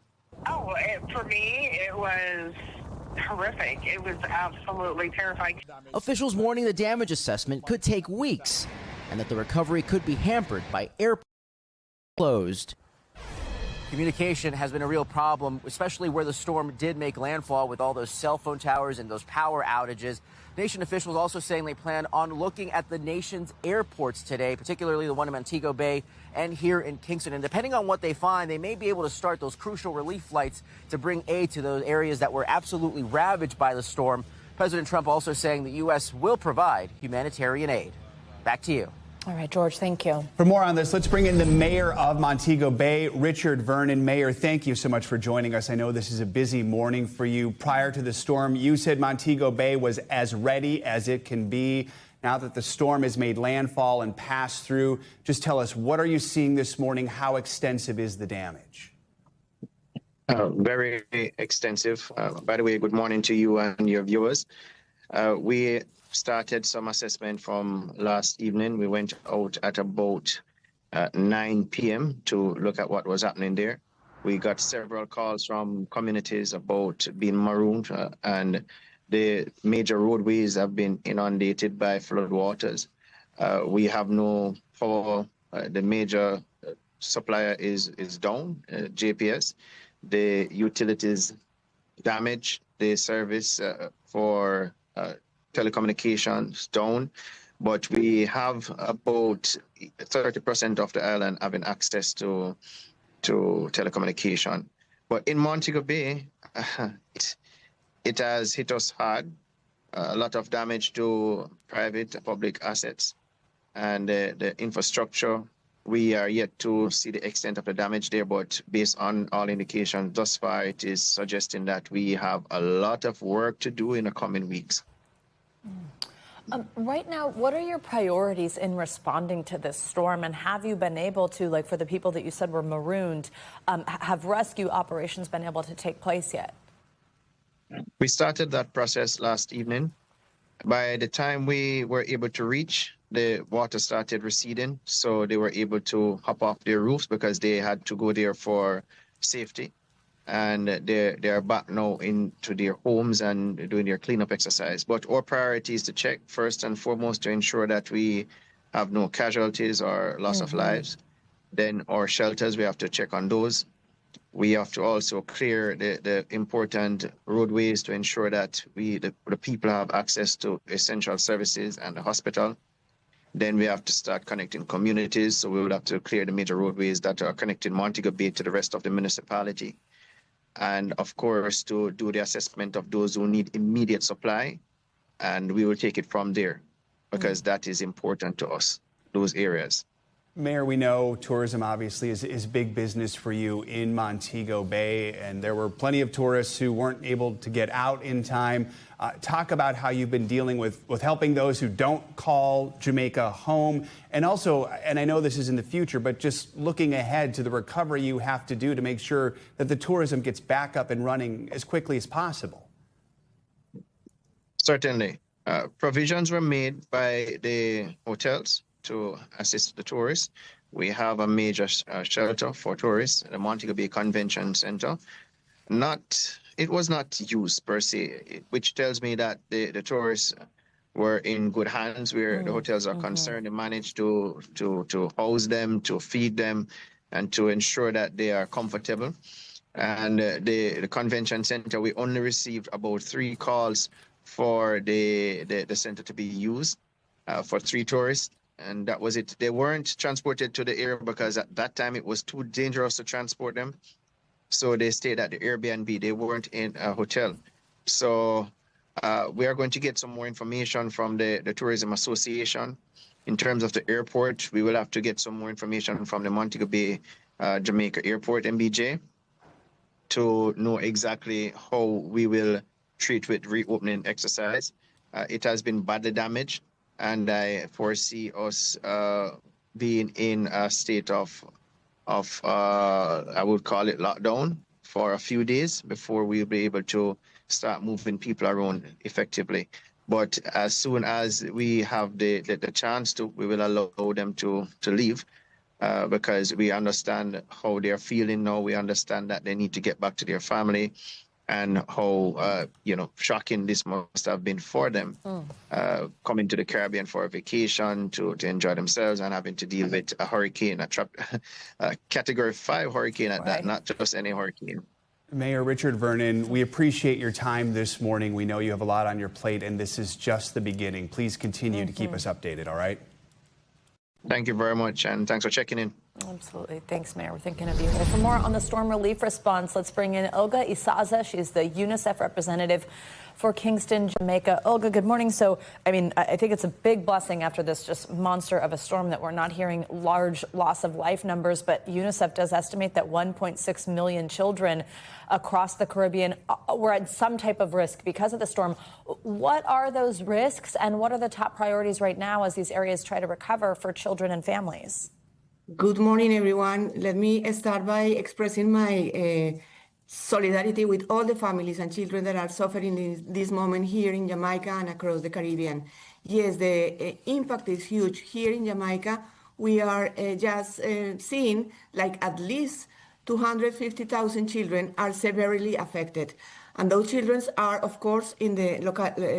Oh, for me, it was horrific. It was absolutely terrifying. Officials warning the damage assessment could take weeks and that the recovery could be hampered by airports closed. Communication has been a real problem, especially where the storm did make landfall with all those cell phone towers and those power outages. Nation officials also saying they plan on looking at the nation's airports today, particularly the one in Montego Bay and here in Kingston. And depending on what they find, they may be able to start those crucial relief flights to bring aid to those areas that were absolutely ravaged by the storm. President Trump also saying the U.S. will provide humanitarian aid. Back to you. All right, George, thank you. For more on this, let's bring in the mayor of Montego Bay, Richard Vernon. Mayor, thank you so much for joining us. I know this is a busy morning for you. Prior to the storm, you said Montego Bay was as ready as it can be. Now that the storm has made landfall and passed through, just tell us, what are you seeing this morning? How extensive is the damage? Very extensive. By the way, good morning to you and your viewers. We started some assessment from last evening. We went out at about 9 p.m. to look at what was happening there. We got several calls from communities about being marooned, and the major roadways have been inundated by floodwaters. We have no power. The major supplier is down, JPS. The utilities damaged. The service for telecommunications down, but we have about 30% of the island having access to telecommunication. But in Montego Bay, it has hit us hard. A lot of damage to private public assets and the infrastructure. We are yet to see the extent of the damage there, but based on all indications thus far, it is suggesting that we have a lot of work to do in the coming weeks. Right now, what are your priorities in responding to this storm? And have you been able to, like for the people that you said were marooned, have rescue operations been able to take place yet? We started that process last evening. By the time we were able to reach, the water started receding. So they were able to hop off their roofs because they had to go there for safety. And they're back now into their homes and doing their cleanup exercise. But our priority is to check first and foremost to ensure that we have no casualties or loss of lives. Then our shelters, we have to check on those. We have to also clear the important roadways to ensure that the people have access to essential services and the hospital. Then we have to start connecting communities. So we will have to clear the major roadways that are connecting Montego Bay to the rest of the municipality. And of course, to do the assessment of those who need immediate supply. And we will take it from there because that is important to us, those areas. Mayor, we know tourism obviously is big business for you in Montego Bay, and there were plenty of tourists who weren't able to get out in time. Talk about how you've been dealing with helping those who don't call Jamaica home. And also, and I know this is in the future, but just looking ahead to the recovery you have to do to make sure that the tourism gets back up and running as quickly as possible. Certainly. Provisions were made by the hotels to assist the tourists. We have a major shelter for tourists, the Montego Bay Convention Center. It was not used per se, which tells me that the tourists were in good hands where the hotels are concerned. They managed to house them, to feed them, and to ensure that they are comfortable. And the convention center, we only received about 3 calls for the center to be used for 3 tourists. And that was it. They weren't transported to the area because at that time it was too dangerous to transport them. So they stayed at the Airbnb. They weren't in a hotel. So we are going to get some more information from the Tourism Association. In terms of the airport, we will have to get some more information from the Montego Bay Jamaica Airport, MBJ, to know exactly how we will treat with reopening exercise. It has been badly damaged. And I foresee us being in a state of I would call it lockdown for a few days before we'll be able to start moving people around effectively. But as soon as we have the chance to, we will allow them to leave because we understand how they're feeling now. We understand that they need to get back to their family. And how shocking this must have been for them, coming to the Caribbean for a vacation to enjoy themselves and having to deal with a hurricane, a Category 5 hurricane at that, not just any hurricane. Mayor Richard Vernon, we appreciate your time this morning. We know you have a lot on your plate, and this is just the beginning. Please continue to keep us updated, all right? Thank you very much, and thanks for checking in. Absolutely. Thanks, Mayor. We're thinking of you. Well, for more on the storm relief response, let's bring in Olga Isaza. She's the UNICEF representative for Kingston, Jamaica. Olga, good morning. So, I mean, I think it's a big blessing after this just monster of a storm that we're not hearing large loss of life numbers, but UNICEF does estimate that 1.6 million children across the Caribbean were at some type of risk because of the storm. What are those risks, and what are the top priorities right now as these areas try to recover for children and families? Good morning, everyone. Let me start by expressing my solidarity with all the families and children that are suffering in this moment here in Jamaica and across the Caribbean. Yes, the impact is huge. Here in Jamaica, we are just seeing like at least 250,000 children are severely affected. And those children are, of course, in the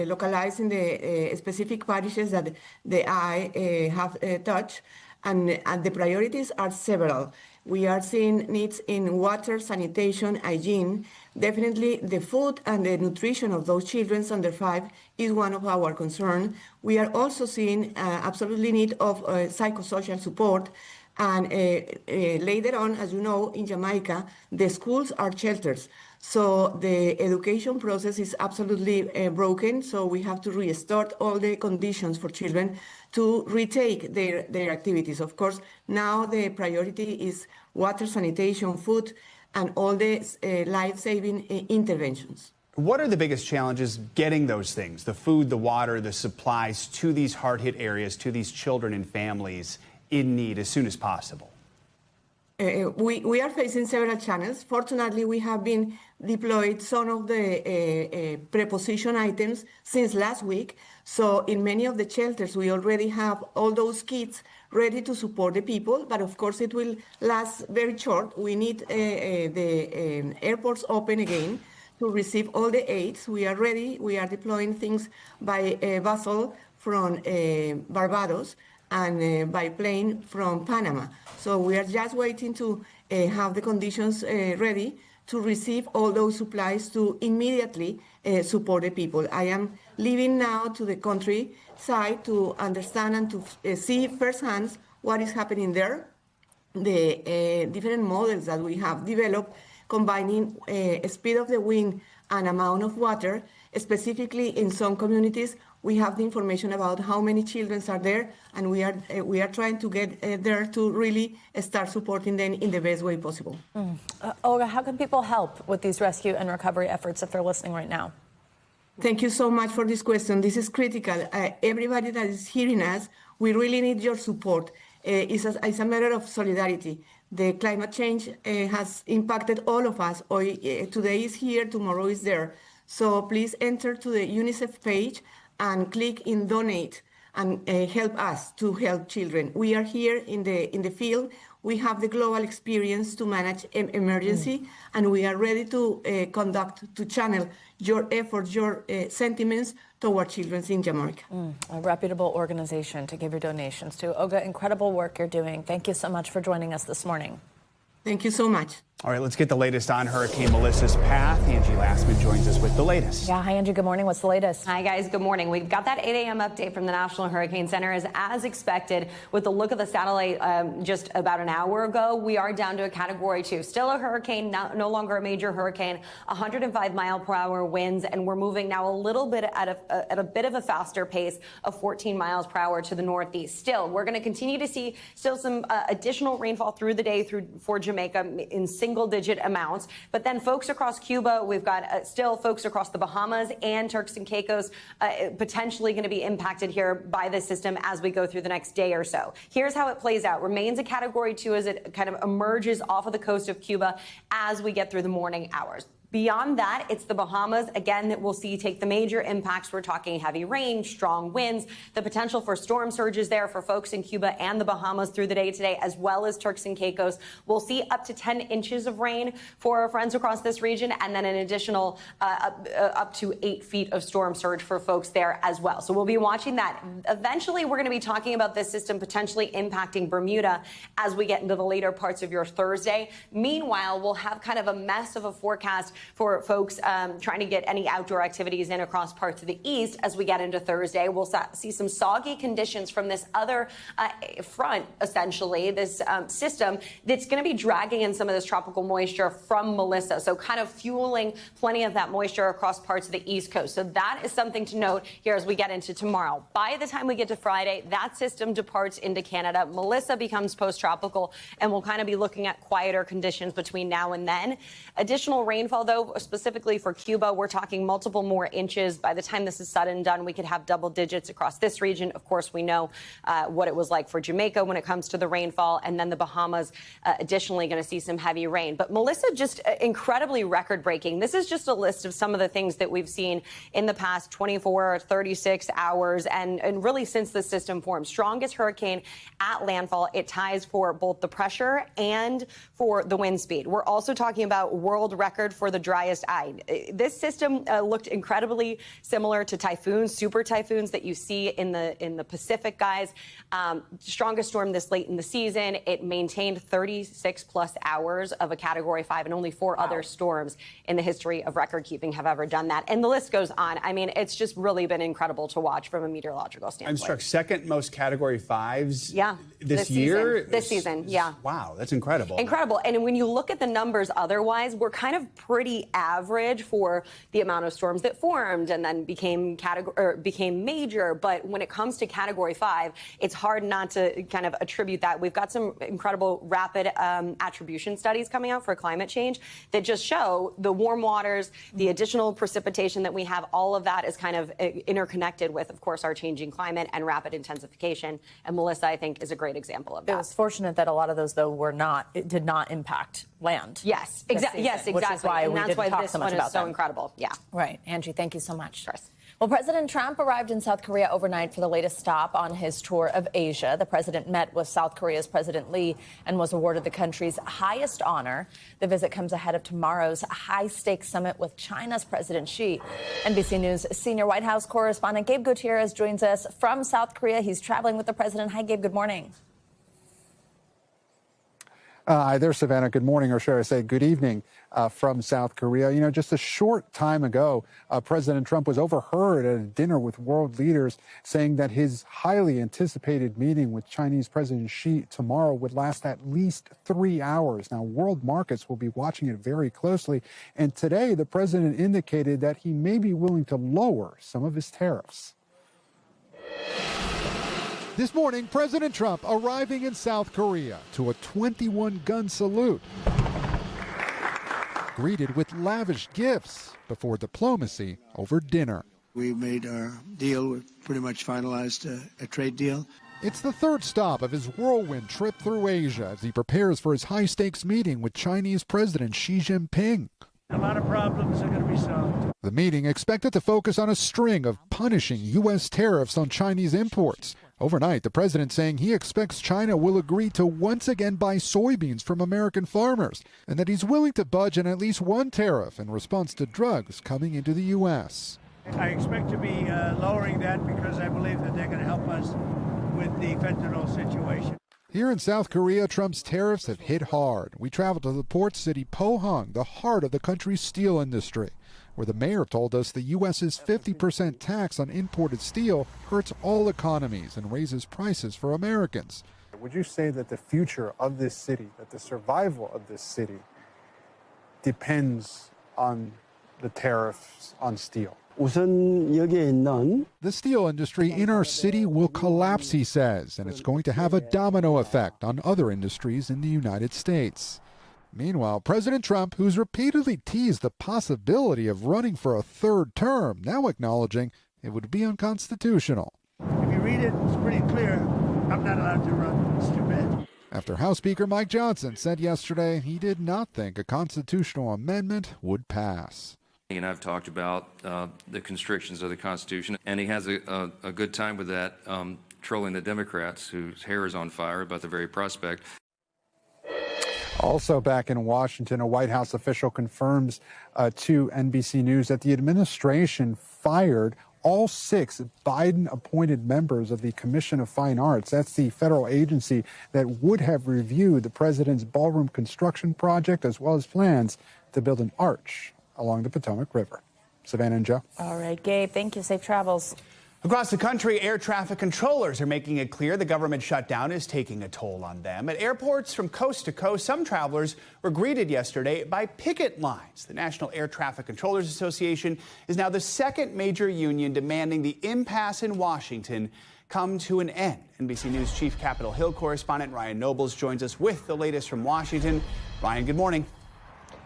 localized in the specific parishes that the eye have touched. And the priorities are several. We are seeing needs in water, sanitation, hygiene. Definitely the food and the nutrition of those children under 5 is one of our concerns. We are also seeing absolutely need of psychosocial support. And later on, as you know, in Jamaica, the schools are shelters. So the education process is absolutely broken. So we have to restart all the conditions for children to retake their activities. Of course, now the priority is water, sanitation, food, and all the life-saving interventions. What are the biggest challenges getting those things, the food, the water, the supplies, to these hard-hit areas, to these children and families in need as soon as possible? We are facing several channels. Fortunately, we have been deployed some of the preposition items since last week. So in many of the shelters, we already have all those kits ready to support the people. But of course, it will last very short. We need the airports open again to receive all the aids. We are ready. We are deploying things by vessel from Barbados and by plane from Panama. So we are just waiting to have the conditions ready to receive all those supplies to immediately support the people. I am leaving now to the countryside to understand and to see firsthand what is happening there, the different models that we have developed, combining speed of the wind and amount of water. Specifically in some communities, we have the information about how many children are there, and we are trying to get there to really start supporting them in the best way possible. Olga, how can people help with these rescue and recovery efforts if they're listening right now? Thank you so much for this question. This is critical. Everybody that is hearing us, we really need your support. It's a matter of solidarity. The climate change has impacted all of us. Today is here, tomorrow is there. So please enter to the UNICEF page and click in donate and help us to help children. We are here in the field. We have the global experience to manage emergency, and we are ready to to channel your efforts, your sentiments toward children in Jamaica. A reputable organization to give your donations to. Olga, incredible work you're doing. Thank you so much for joining us this morning. Thank you so much. All right, let's get the latest on Hurricane Melissa's path. Angie Lastman joins us with the latest. Yeah, hi, Angie. Good morning. What's the latest? Hi, guys. Good morning. We've got that 8 a.m. update from the National Hurricane Center. As expected, with the look of the satellite just about an hour ago, we are down to a Category 2. Still a hurricane, no longer a major hurricane, 105-mile-per-hour winds, and we're moving now a little bit at a bit of a faster pace of 14 miles per hour to the northeast. Still, we're going to continue to see some additional rainfall through the day for Jamaica in single-digit amounts. But then folks across Cuba, we've got still folks across the Bahamas and Turks and Caicos potentially going to be impacted here by this system as we go through the next day or so. Here's how it plays out. Remains a Category 2 as it kind of emerges off of the coast of Cuba as we get through the morning hours. Beyond that, it's the Bahamas, again, that we'll see take the major impacts. We're talking heavy rain, strong winds, the potential for storm surges there for folks in Cuba and the Bahamas through the day today, as well as Turks and Caicos. We'll see up to 10 inches of rain for our friends across this region, and then an additional up to 8 feet of storm surge for folks there as well. So we'll be watching that. Eventually, we're going to be talking about this system potentially impacting Bermuda as we get into the later parts of your Thursday. Meanwhile, we'll have kind of a mess of a forecast for folks trying to get any outdoor activities in across parts of the east as we get into Thursday. We'll see some soggy conditions from this other front, essentially, this system that's going to be dragging in some of this tropical moisture from Melissa, so kind of fueling plenty of that moisture across parts of the east coast. So that is something to note here as we get into tomorrow. By the time we get to Friday, that system departs into Canada. Melissa becomes post-tropical, and we'll kind of be looking at quieter conditions between now and then. Additional rainfall, though, specifically for Cuba, we're talking multiple more inches. By the time this is said and done, we could have double digits across this region. Of course, we know what it was like for Jamaica when it comes to the rainfall, and then the Bahamas additionally going to see some heavy rain. But Melissa, just incredibly record-breaking. This is just a list of some of the things that we've seen in the past 24 or 36 hours, and really since the system formed. Strongest hurricane at landfall. It ties for both the pressure and for the wind speed. We're also talking about world record for the driest eye. This system looked incredibly similar to typhoons, super typhoons that you see in the Pacific, guys. Strongest storm this late in the season. It maintained 36 plus hours of a Category 5, and only 4 other storms in the history of record keeping have ever done that. And the list goes on. I mean, it's just really been incredible to watch from a meteorological standpoint. I'm struck. Second most Category 5s this year? Season. This season, yeah. Wow, that's incredible. Incredible. And when you look at the numbers otherwise, we're kind of pretty average for the amount of storms that formed and then became major. But when it comes to Category 5, it's hard not to kind of attribute that. We've got some incredible rapid attribution studies coming out for climate change that just show the warm waters, the additional precipitation that we have, all of that is kind of interconnected with, of course, our changing climate and rapid intensification. And Melissa, I think, is a great example of that. It was fortunate that a lot of those, though, did not impact land. Yes, exactly. Yes, exactly. Which is why we didn't talk so much about so incredible. Yeah. Right. Angie, thank you so much. Chris. Well, President Trump arrived in South Korea overnight for the latest stop on his tour of Asia. The president met with South Korea's President Lee and was awarded the country's highest honor. The visit comes ahead of tomorrow's high-stakes summit with China's President Xi. NBC News senior White House correspondent Gabe Gutierrez joins us from South Korea. He's traveling with the president. Hi, Gabe. Good morning. Hi there, Savannah. Good morning, or should I say good evening from South Korea. You know, just a short time ago, President Trump was overheard at a dinner with world leaders saying that his highly anticipated meeting with Chinese President Xi tomorrow would last at least 3 hours. Now, world markets will be watching it very closely. And today, the president indicated that he may be willing to lower some of his tariffs. This morning, President Trump arriving in South Korea to a 21-gun salute, greeted with lavish gifts before diplomacy over dinner. We made our deal. We pretty much finalized a trade deal. It's the third stop of his whirlwind trip through Asia as he prepares for his high-stakes meeting with Chinese President Xi Jinping. A lot of problems are going to be solved. The meeting expected to focus on a string of punishing U.S. tariffs on Chinese imports. Overnight, the president saying he expects China will agree to once again buy soybeans from American farmers, and that he's willing to budge on at least one tariff in response to drugs coming into the U.S. I expect to be lowering that because I believe that they're going to help us with the fentanyl situation. Here in South Korea, Trump's tariffs have hit hard. We traveled to the port city Pohang, the heart of the country's steel industry, where the mayor told us the U.S.'s 50% tax on imported steel hurts all economies and raises prices for Americans. Would you say that the future of this city, that the survival of this city, depends on the tariffs on steel? The steel industry in our city will collapse, he says, and it's going to have a domino effect on other industries in the United States. Meanwhile, President Trump, who's repeatedly teased the possibility of running for a third term, now acknowledging it would be unconstitutional. If you read it, it's pretty clear. I'm not allowed to run. It's too bad. After House Speaker Mike Johnson said yesterday he did not think a constitutional amendment would pass. And I've talked about the constrictions of the Constitution, and he has a good time with that, trolling the Democrats whose hair is on fire about the very prospect. Also back in Washington, a White House official confirms to NBC News that the administration fired all 6 Biden-appointed members of the Commission of Fine Arts. That's the federal agency that would have reviewed the president's ballroom construction project as well as plans to build an arch along the Potomac River. Savannah and Joe. All right, Gabe, thank you. Safe travels. Across the country, air traffic controllers are making it clear the government shutdown is taking a toll on them. At airports from coast to coast, some travelers were greeted yesterday by picket lines. The National Air Traffic Controllers Association is now the second major union demanding the impasse in Washington come to an end. NBC News Chief Capitol Hill correspondent Ryan Nobles joins us with the latest from Washington. Ryan, good morning.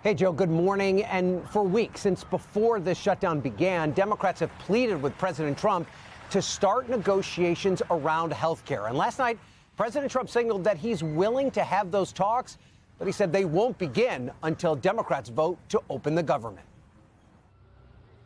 Hey, Joe, good morning. And for weeks, since before this shutdown began, Democrats have pleaded with President Trump to start negotiations around health care. And last night, President Trump signaled that he's willing to have those talks, but he said they won't begin until Democrats vote to open the government.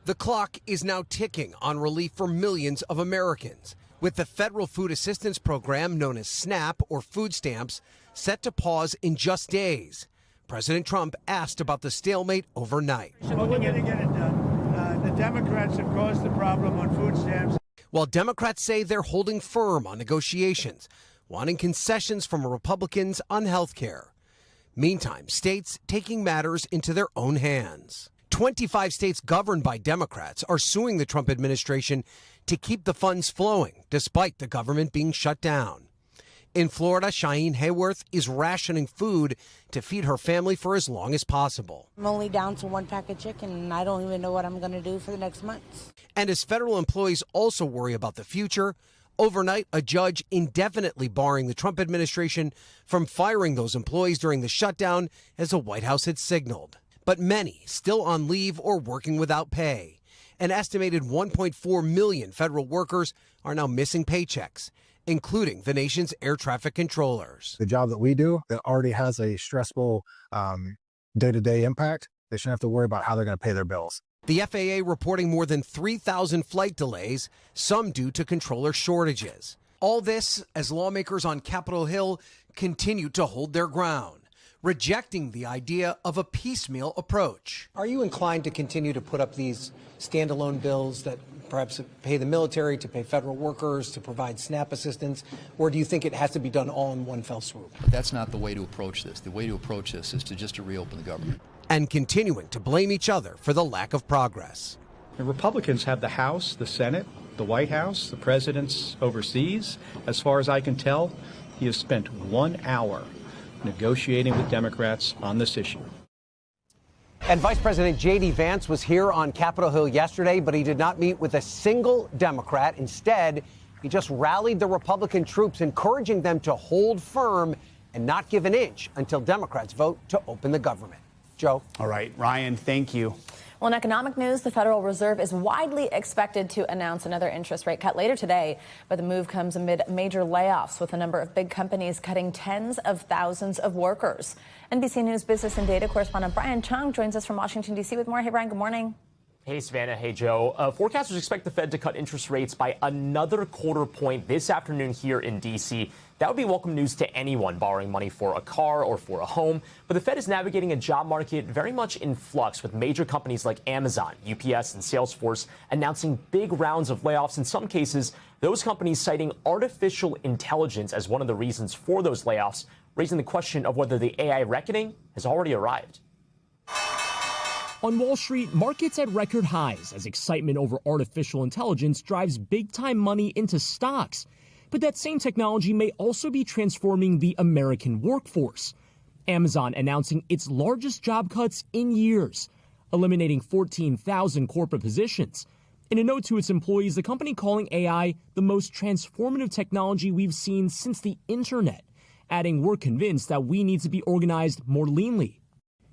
The clock is now ticking on relief for millions of Americans, with the federal food assistance program known as SNAP or food stamps set to pause in just days. President Trump asked about the stalemate overnight. Well, we're going to get it done. The Democrats have caused the problem on food stamps. While Democrats say they're holding firm on negotiations, wanting concessions from Republicans on health care. Meantime, states taking matters into their own hands. 25 states governed by Democrats are suing the Trump administration to keep the funds flowing, despite the government being shut down. In Florida, Cheyenne Hayworth is rationing food to feed her family for as long as possible. I'm only down to 1 pack of chicken, and I don't even know what I'm going to do for the next month. And as federal employees also worry about the future, overnight, a judge indefinitely barring the Trump administration from firing those employees during the shutdown, as the White House had signaled. But many still on leave or working without pay. An estimated 1.4 million federal workers are now missing paychecks, including the nation's air traffic controllers. The job that we do that already has a stressful day-to-day impact, they shouldn't have to worry about how they're going to pay their bills. The FAA reporting more than 3,000 flight delays, some due to controller shortages. All this as lawmakers on Capitol Hill continue to hold their ground, rejecting the idea of a piecemeal approach. Are you inclined to continue to put up these standalone bills that perhaps pay the military, to pay federal workers, to provide SNAP assistance? Or do you think it has to be done all in one fell swoop? But that's not the way to approach this. The way to approach this is to reopen the government. And continuing to blame each other for the lack of progress. The Republicans have the House, the Senate, the White House, the president's overseas. As far as I can tell, he has spent 1 hour negotiating with Democrats on this issue. And Vice President J.D. Vance was here on Capitol Hill yesterday, but he did not meet with a single Democrat. Instead, he just rallied the Republican troops, encouraging them to hold firm and not give an inch until Democrats vote to open the government. Joe. All right, Ryan, thank you. Well, in economic news, the Federal Reserve is widely expected to announce another interest rate cut later today, but the move comes amid major layoffs, with a number of big companies cutting tens of thousands of workers. NBC News business and data correspondent Brian Chung joins us from Washington, D.C. with more. Hey, Brian, good morning. Hey, Savannah. Hey, Joe. Forecasters expect the Fed to cut interest rates by another quarter point this afternoon here in D.C. That would be welcome news to anyone borrowing money for a car or for a home. But the Fed is navigating a job market very much in flux, with major companies like Amazon, UPS, and Salesforce announcing big rounds of layoffs. In some cases, those companies citing artificial intelligence as one of the reasons for those layoffs, raising the question of whether the AI reckoning has already arrived. On Wall Street, markets at record highs as excitement over artificial intelligence drives big-time money into stocks. But that same technology may also be transforming the American workforce. Amazon announcing its largest job cuts in years, eliminating 14,000 corporate positions. In a note to its employees, the company calling AI the most transformative technology we've seen since the internet, adding, "We're convinced that we need to be organized more leanly."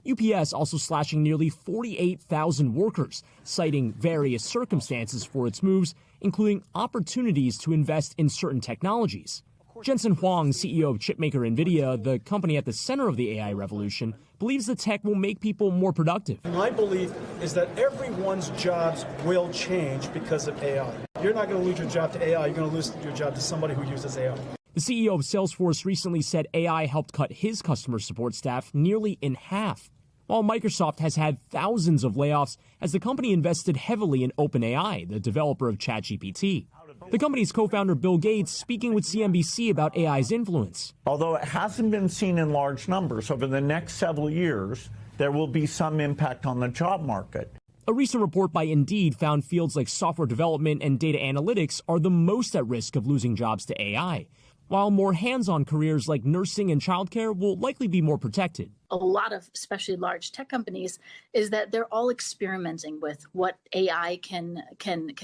UPS also slashing nearly 48,000 workers, citing various circumstances for its moves, including opportunities to invest in certain technologies. Jensen Huang, CEO of chipmaker NVIDIA, the company at the center of the AI revolution, believes the tech will make people more productive. My belief is that everyone's jobs will change because of AI. You're not going to lose your job to AI. You're going to lose your job to somebody who uses AI. The CEO of Salesforce recently said AI helped cut his customer support staff nearly in half, while Microsoft has had thousands of layoffs as the company invested heavily in OpenAI, the developer of ChatGPT. The company's co-founder Bill Gates speaking with CNBC about AI's influence. Although it hasn't been seen in large numbers, over the next several years, there will be some impact on the job market. A recent report by Indeed found fields like software development and data analytics are the most at risk of losing jobs to AI, while more hands-on careers like nursing and childcare will likely be more protected. A lot of, especially large tech companies, is that they're all experimenting with what AI can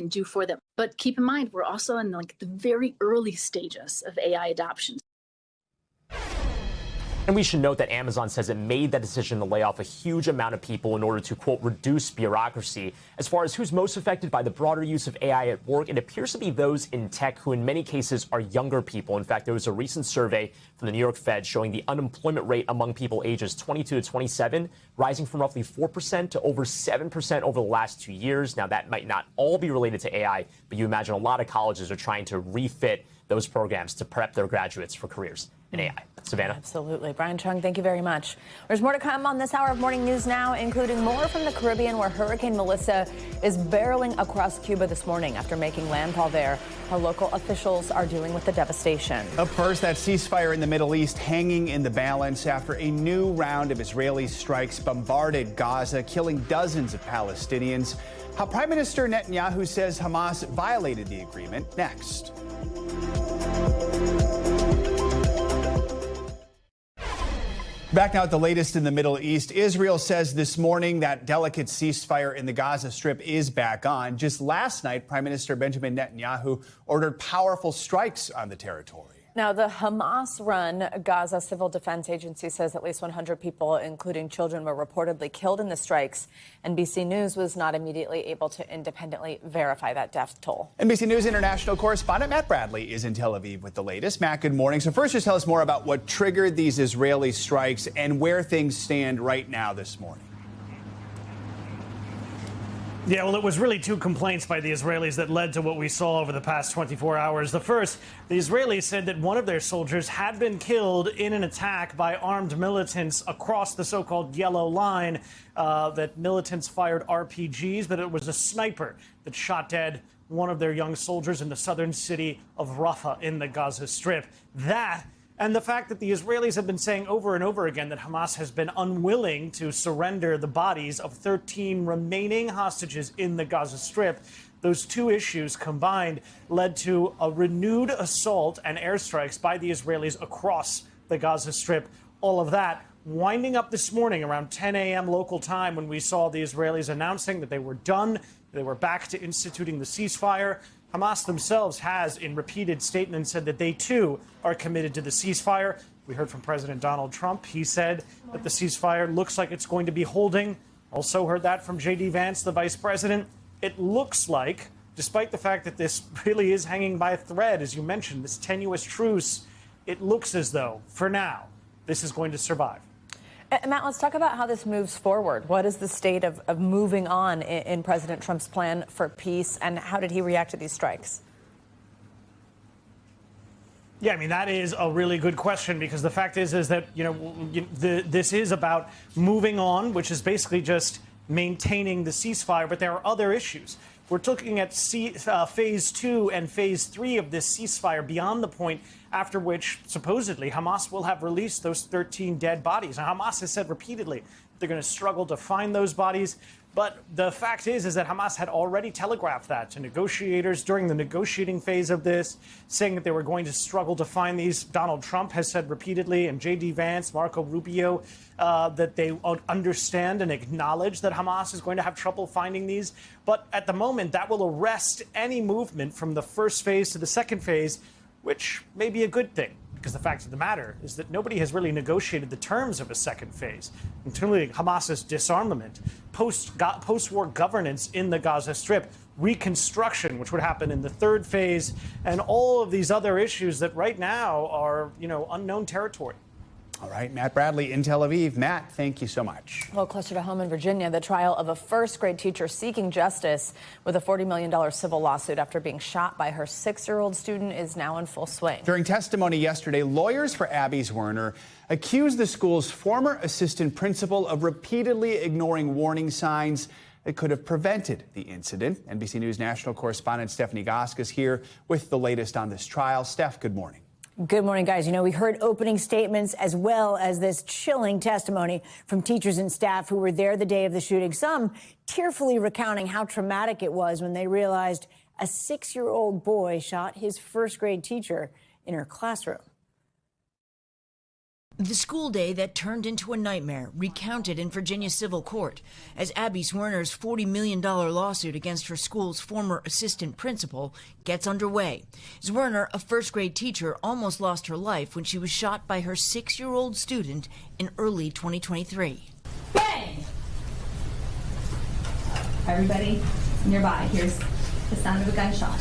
do for them. But keep in mind, we're also in the very early stages of AI adoption. And we should note that Amazon says it made that decision to lay off a huge amount of people in order to, quote, reduce bureaucracy. As far as who's most affected by the broader use of AI at work, it appears to be those in tech who in many cases are younger people. In fact, there was a recent survey from the New York Fed showing the unemployment rate among people ages 22 to 27 rising from roughly 4% to over 7% over the last 2 years. Now, that might not all be related to AI, but you imagine a lot of colleges are trying to refit those programs to prep their graduates for careers in AI. Savannah? Absolutely. Brian Chung, thank you very much. There's more to come on this hour of Morning News Now, including more from the Caribbean, where Hurricane Melissa is barreling across Cuba this morning after making landfall there. How local officials are dealing with the devastation. Up first, that ceasefire in the Middle East hanging in the balance after a new round of Israeli strikes bombarded Gaza, killing dozens of Palestinians. How Prime Minister Netanyahu says Hamas violated the agreement. Next. Back now at the latest in the Middle East, Israel says this morning that delicate ceasefire in the Gaza Strip is back on. Just last night, Prime Minister Benjamin Netanyahu ordered powerful strikes on the territory. Now, the Hamas-run Gaza Civil Defense Agency says at least 100 people, including children, were reportedly killed in the strikes. NBC News was not immediately able to independently verify that death toll. NBC News international correspondent Matt Bradley is in Tel Aviv with the latest. Matt, good morning. So first, just tell us more about what triggered these Israeli strikes and where things stand right now this morning. Yeah, well, it was really two complaints by the Israelis that led to what we saw over the past 24 hours. The first, the Israelis said that one of their soldiers had been killed in an attack by armed militants across the so-called yellow line, that militants fired RPGs, but it was a sniper that shot dead one of their young soldiers in the southern city of Rafah in the Gaza Strip. That and the fact that the Israelis have been saying over and over again that Hamas has been unwilling to surrender the bodies of 13 remaining hostages in the Gaza Strip. Those two issues combined led to a renewed assault and airstrikes by the Israelis across the Gaza Strip. All of that winding up this morning around 10 a.m. local time when we saw the Israelis announcing that they were done. They were back to instituting the ceasefire. Hamas themselves has, in repeated statements, said that they, too, are committed to the ceasefire. We heard from President Donald Trump. He said that the ceasefire looks like it's going to be holding. Also heard that from J.D. Vance, the vice president. It looks like, despite the fact that this really is hanging by a thread, as you mentioned, this tenuous truce, it looks as though, for now, this is going to survive. Matt, let's talk about how this moves forward. What is the state of moving on in President Trump's plan for peace, and how did he react to these strikes? Yeah, I mean, that is a really good question, because the fact is that, this is about moving on, which is basically just maintaining the ceasefire, but there are other issues. We're looking at phase 2 and phase 3 of this ceasefire beyond the point after which, supposedly, Hamas will have released those 13 dead bodies. Now, Hamas has said repeatedly they're going to struggle to find those bodies. But the fact is that Hamas had already telegraphed that to negotiators during the negotiating phase of this, saying that they were going to struggle to find these. Donald Trump has said repeatedly, and J.D. Vance, Marco Rubio, that they understand and acknowledge that Hamas is going to have trouble finding these. But at the moment, that will arrest any movement from the first phase to the second phase, which may be a good thing. Because the fact of the matter is that nobody has really negotiated the terms of a second phase, including Hamas's disarmament, post-war governance in the Gaza Strip, reconstruction, which would happen in the third phase, and all of these other issues that right now are, unknown territory. All right, Matt Bradley in Tel Aviv. Matt, thank you so much. Well, closer to home in Virginia, the trial of a first-grade teacher seeking justice with a $40 million civil lawsuit after being shot by her 6-year-old student is now in full swing. During testimony yesterday, lawyers for Abby Zwerner accused the school's former assistant principal of repeatedly ignoring warning signs that could have prevented the incident. NBC News national correspondent Stephanie Gosk is here with the latest on this trial. Steph, good morning. Good morning, guys. We heard opening statements as well as this chilling testimony from teachers and staff who were there the day of the shooting, some tearfully recounting how traumatic it was when they realized a 6-year-old boy shot his first-grade teacher in her classroom. The school day that turned into a nightmare, recounted in Virginia civil court, as Abby Zwerner's $40 million lawsuit against her school's former assistant principal gets underway. Zwerner, a first-grade teacher, almost lost her life when she was shot by her 6-year-old student in early 2023. Bang! Everybody nearby, here's the sound of a gunshot.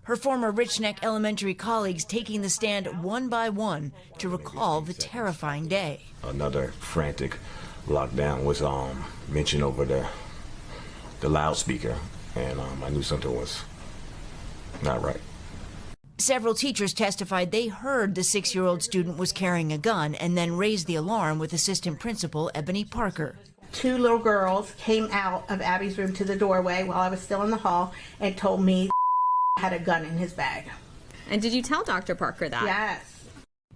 Her former Rich Neck Elementary colleagues taking the stand one by one to recall the terrifying day. Another frantic lockdown was mentioned over the loudspeaker, and I knew something was not right. Several teachers testified they heard the 6-year-old student was carrying a gun and then raised the alarm with assistant principal Ebony Parker. 2 little girls came out of Abby's room to the doorway while I was still in the hall and told me had a gun in his bag. And did you tell Dr. Parker that? Yes.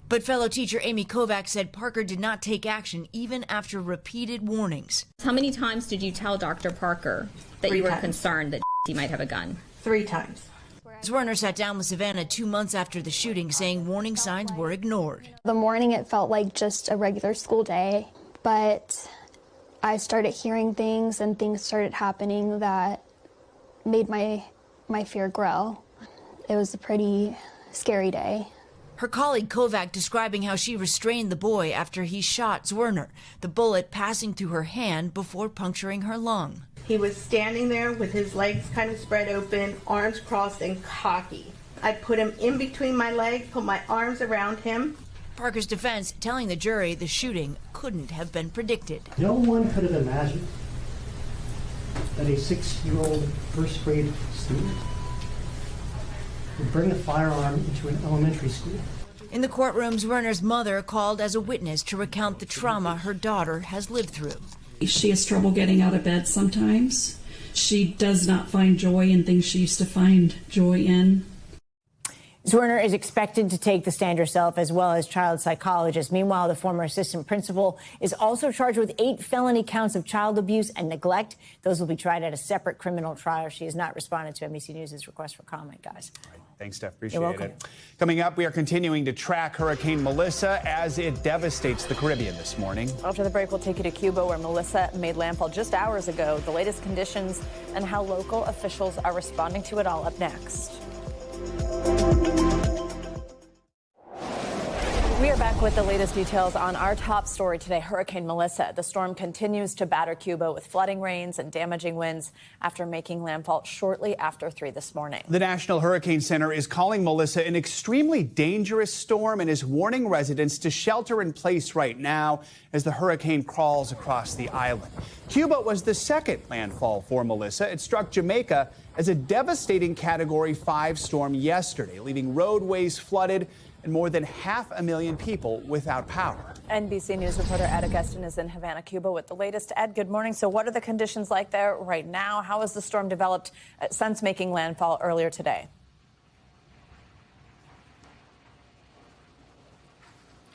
But fellow teacher Amy Kovac said Parker did not take action even after repeated warnings. How many times did you tell Dr. Parker that 3 you were times. Concerned that he might have a gun? 3 times. Zwerner sat down with Savannah 2 months after the shooting, saying warning signs were ignored. The morning it felt like just a regular school day, but I started hearing things and things started happening that made my fear grow. It was a pretty scary day. Her colleague Kovac describing how she restrained the boy after he shot Zwerner, the bullet passing through her hand before puncturing her lung. He was standing there with his legs kind of spread open, arms crossed and cocky. I put him in between my legs, put my arms around him. Parker's defense telling the jury the shooting couldn't have been predicted. No one could have imagined that a 6-year-old first grade student would bring a firearm into an elementary school. In the courtrooms, Werner's mother called as a witness to recount the trauma her daughter has lived through. She has trouble getting out of bed sometimes. She does not find joy in things she used to find joy in. Werner is expected to take the stand herself, as well as child psychologists. Meanwhile, the former assistant principal is also charged with 8 felony counts of child abuse and neglect. Those will be tried at a separate criminal trial. She has not responded to NBC News' request for comment, guys. Thanks, Steph. Appreciate it. Coming up, we are continuing to track Hurricane Melissa as it devastates the Caribbean this morning. After the break, we'll take you to Cuba, where Melissa made landfall just hours ago. The latest conditions and how local officials are responding to it all up next. We are back with the latest details on our top story today, Hurricane Melissa. The storm continues to batter Cuba with flooding rains and damaging winds after making landfall shortly after 3 this morning. The National Hurricane Center is calling Melissa an extremely dangerous storm and is warning residents to shelter in place right now as the hurricane crawls across the island. Cuba was the second landfall for Melissa. It struck Jamaica as a devastating Category 5 storm yesterday, leaving roadways flooded and more than 500,000 people without power. NBC News reporter Ed Augustin is in Havana, Cuba with the latest. Ed, good morning. So what are the conditions like there right now? How has the storm developed since making landfall earlier today?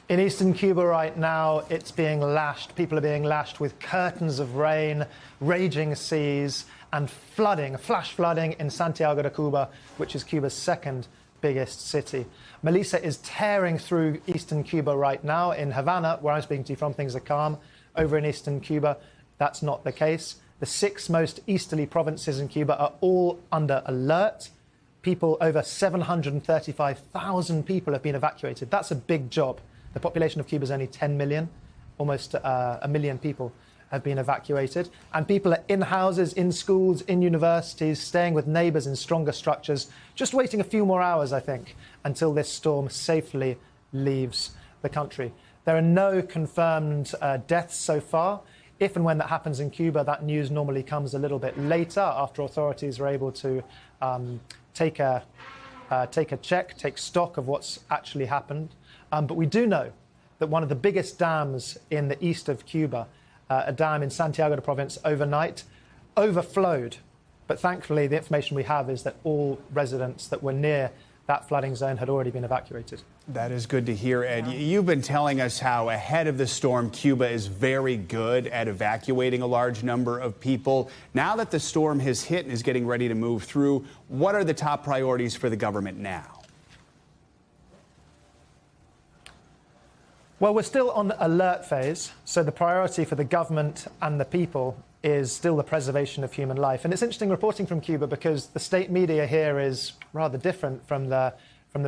In eastern Cuba right now, it's being lashed. People are being lashed with curtains of rain, raging seas, and flooding, flash flooding in Santiago de Cuba, which is Cuba's second biggest city. Melissa is tearing through eastern Cuba right now. In Havana, where I'm speaking to you from, things are calm. Over in eastern Cuba, that's not the case. The 6 most easterly provinces in Cuba are all under alert. People, over 735,000 people have been evacuated. That's a big job. The population of Cuba is only 10 million. Almost a million people have been evacuated. And people are in houses, in schools, in universities, staying with neighbours in stronger structures, just waiting a few more hours, I think, until this storm safely leaves the country. There are no confirmed deaths so far. If and when that happens in Cuba, that news normally comes a little bit later, after authorities are able to take a check, take stock of what's actually happened. But we do know that one of the biggest dams in the east of Cuba, a dam in Santiago de Province, overnight overflowed. But thankfully, the information we have is that all residents that were near that flooding zone had already been evacuated. That is good to hear, Ed. You've been telling us how ahead of the storm, Cuba is very good at evacuating a large number of people. Now that the storm has hit and is getting ready to move through, what are the top priorities for the government now? Well, we're still on the alert phase, so the priority for the government and the people is still the preservation of human life. And it's interesting reporting from Cuba because the state media here is rather different from the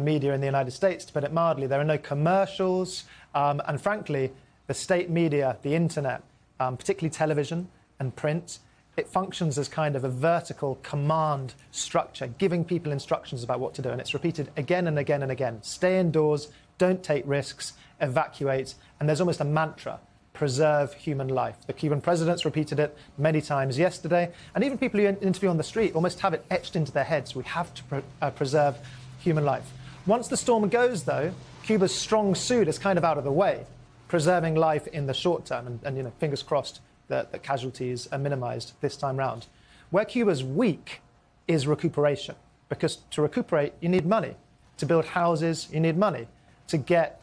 media in the United States, to put it mildly. There are no commercials, and frankly, the state media, the internet, particularly television and print, it functions as kind of a vertical command structure, giving people instructions about what to do. And it's repeated again and again and again. Stay indoors, don't take risks, evacuate, and there's almost a mantra: preserve human life. The Cuban president's repeated it many times yesterday, and even people you interview on the street almost have it etched into their heads. We have to preserve human life. Once the storm goes, though, Cuba's strong suit is kind of out of the way, preserving life in the short term, and you know, fingers crossed that casualties are minimized this time round. Where Cuba's weak is recuperation, because to recuperate, you need money. To build houses, you need money. To get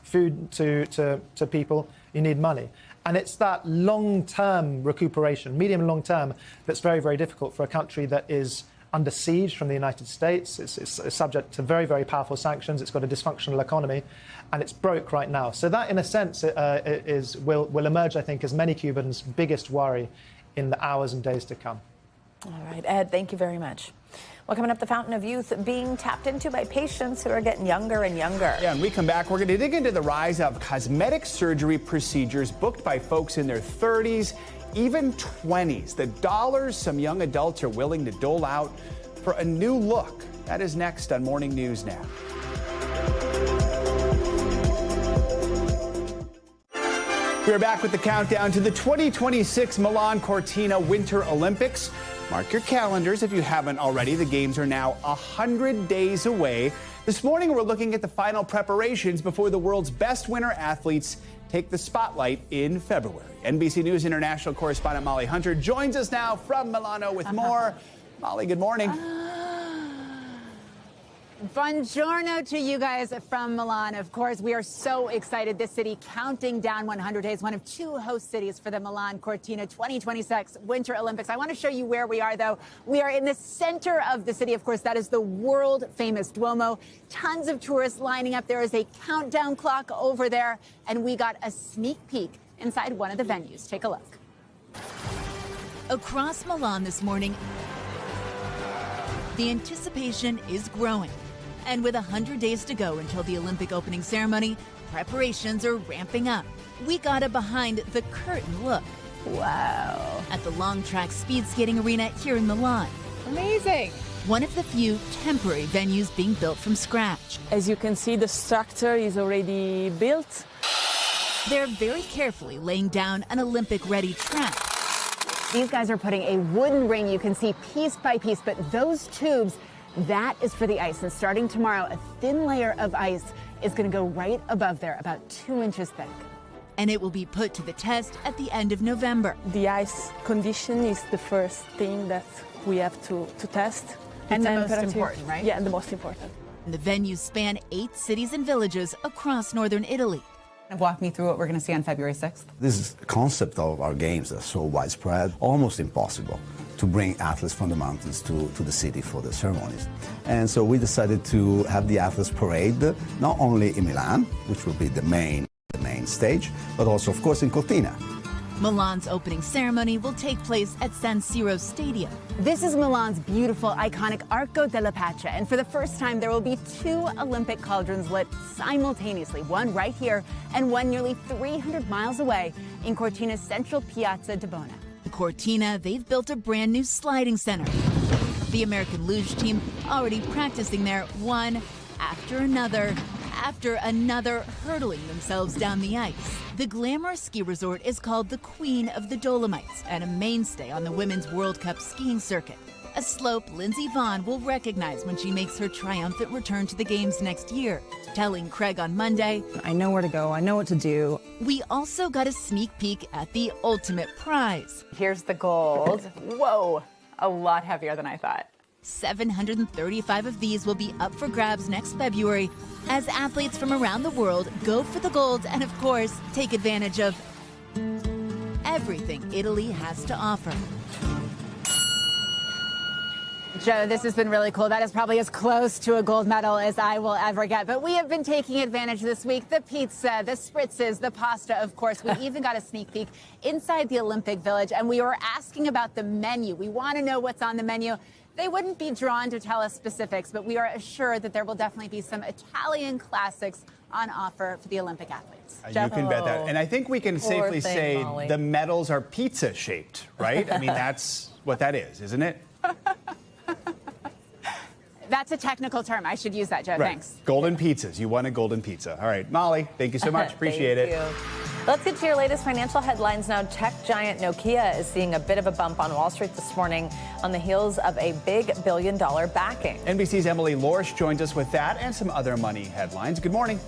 food to people, you need money. And it's that long-term recuperation, medium and long-term, that's very, very difficult for a country that is under siege from the United States. It's subject to very, very powerful sanctions. It's got a dysfunctional economy, and it's broke right now. So that, in a sense, will emerge, I think, as many Cubans' biggest worry in the hours and days to come. All right, Ed, thank you very much. Well, coming up, the fountain of youth being tapped into by patients who are getting younger and younger. Yeah, and we come back, we're going to dig into the rise of cosmetic surgery procedures booked by folks in their 30s, even 20s. The dollars some young adults are willing to dole out for a new look. That is next on Morning News Now. We're back with the countdown to the 2026 Milan Cortina Winter Olympics. Mark your calendars if you haven't already. The games are now 100 days away. This morning, we're looking at the final preparations before the world's best winter athletes take the spotlight in February. NBC News international correspondent Molly Hunter joins us now from Milano with more. Molly, good morning. Buongiorno to you guys from Milan. Of course, we are so excited. This city counting down 100 days, one of two host cities for the Milan Cortina 2026 Winter Olympics. I want to show you where we are, though. We are in the center of the city. Of course, that is the world famous Duomo. Tons of tourists lining up. There is a countdown clock over there, and we got a sneak peek inside one of the venues. Take a look. Across Milan this morning, the anticipation is growing. And with 100 days to go until the Olympic opening ceremony, preparations are ramping up. We got a behind-the-curtain look. Wow. At the long track speed skating arena here in Milan. Amazing. One of the few temporary venues being built from scratch. As you can see, the structure is already built. They're very carefully laying down an Olympic-ready track. These guys are putting a wooden ring, you can see piece by piece, but those tubes, that is for the ice. And starting tomorrow, a thin layer of ice is going to go right above there, about 2 inches thick. And it will be put to the test at the end of November. The ice condition is the first thing that we have to test. And the most important, right? Yeah, the most important. The venues span 8 cities and villages across northern Italy. Walk me through what we're going to see on February 6th. This concept of our games is so widespread, almost impossible to bring athletes from the mountains to the city for the ceremonies. And so we decided to have the athletes parade not only in Milan, which will be the main stage, but also, of course, in Cortina. Milan's opening ceremony will take place at San Siro Stadium. This is Milan's beautiful, iconic Arco della Pace, and for the first time, there will be 2 Olympic cauldrons lit simultaneously, one right here and one nearly 300 miles away in Cortina's central Piazza di Bona. The Cortina, they've built a brand new sliding center. The American luge team already practicing there, one after another, hurtling themselves down the ice. The glamorous ski resort is called the Queen of the Dolomites and a mainstay on the Women's World Cup skiing circuit. A slope Lindsey Vonn will recognize when she makes her triumphant return to the games next year, telling Craig on Monday, I know where to go, I know what to do. We also got a sneak peek at the ultimate prize. Here's the gold. Whoa, a lot heavier than I thought. 735 of these will be up for grabs next February as athletes from around the world go for the gold and, of course, take advantage of everything Italy has to offer. Joe, this has been really cool. That is probably as close to a gold medal as I will ever get. But we have been taking advantage this week. The pizza, the spritzes, the pasta, of course. We even got a sneak peek inside the Olympic Village, and we were asking about the menu. We want to know what's on the menu. They wouldn't be drawn to tell us specifics, but we are assured that there will definitely be some Italian classics on offer for the Olympic athletes. You can bet that. And I think we can safely say Molly. the medals are pizza-shaped, right? I mean, that's what that is, isn't it? That's a technical term. I should use that, Joe. Right. Thanks. Golden pizzas. You won a golden pizza. All right, Molly, thank you so much. Appreciate it. Let's get to your latest financial headlines now. Tech giant Nokia is seeing a bit of a bump on Wall Street this morning on the heels of a big billion-dollar backing. NBC's Emily Lorsch joins us with that and some other money headlines. Good morning.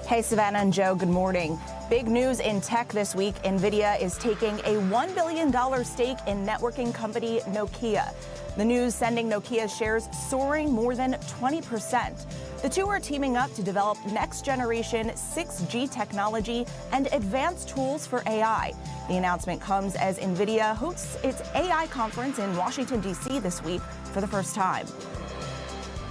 Hey, Savannah and Joe, good morning. Big news in tech this week. NVIDIA is taking a $1 billion stake in networking company Nokia. The news sending Nokia's shares soaring more than 20%. The two are teaming up to develop next-generation 6G technology and advanced tools for AI. The announcement comes as NVIDIA hosts its AI conference in Washington, D.C. this week for the first time.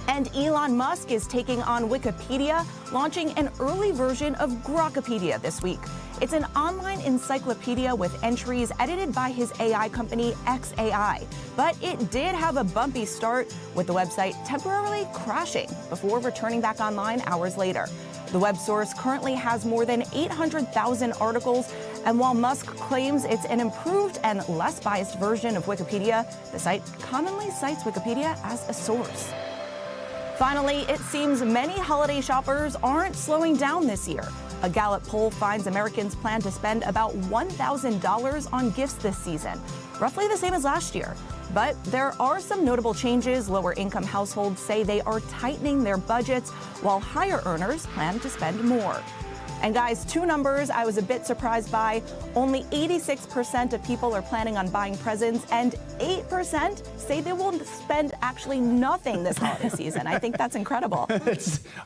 And Elon Musk is taking on Wikipedia, launching an early version of Grokopedia this week. It's an online encyclopedia with entries edited by his AI company, xAI. But it did have a bumpy start, with the website temporarily crashing before returning back online hours later. The web source currently has more than 800,000 articles, and while Musk claims it's an improved and less biased version of Wikipedia, the site commonly cites Wikipedia as a source. Finally, it seems many holiday shoppers aren't slowing down this year. A Gallup poll finds Americans plan to spend about $1,000 on gifts this season, roughly the same as last year. But there are some notable changes. Lower-income households say they are tightening their budgets, while higher earners plan to spend more. And guys, two numbers I was a bit surprised by. Only 86% of people are planning on buying presents, and 8% say they will spend actually nothing this holiday season. I think that's incredible.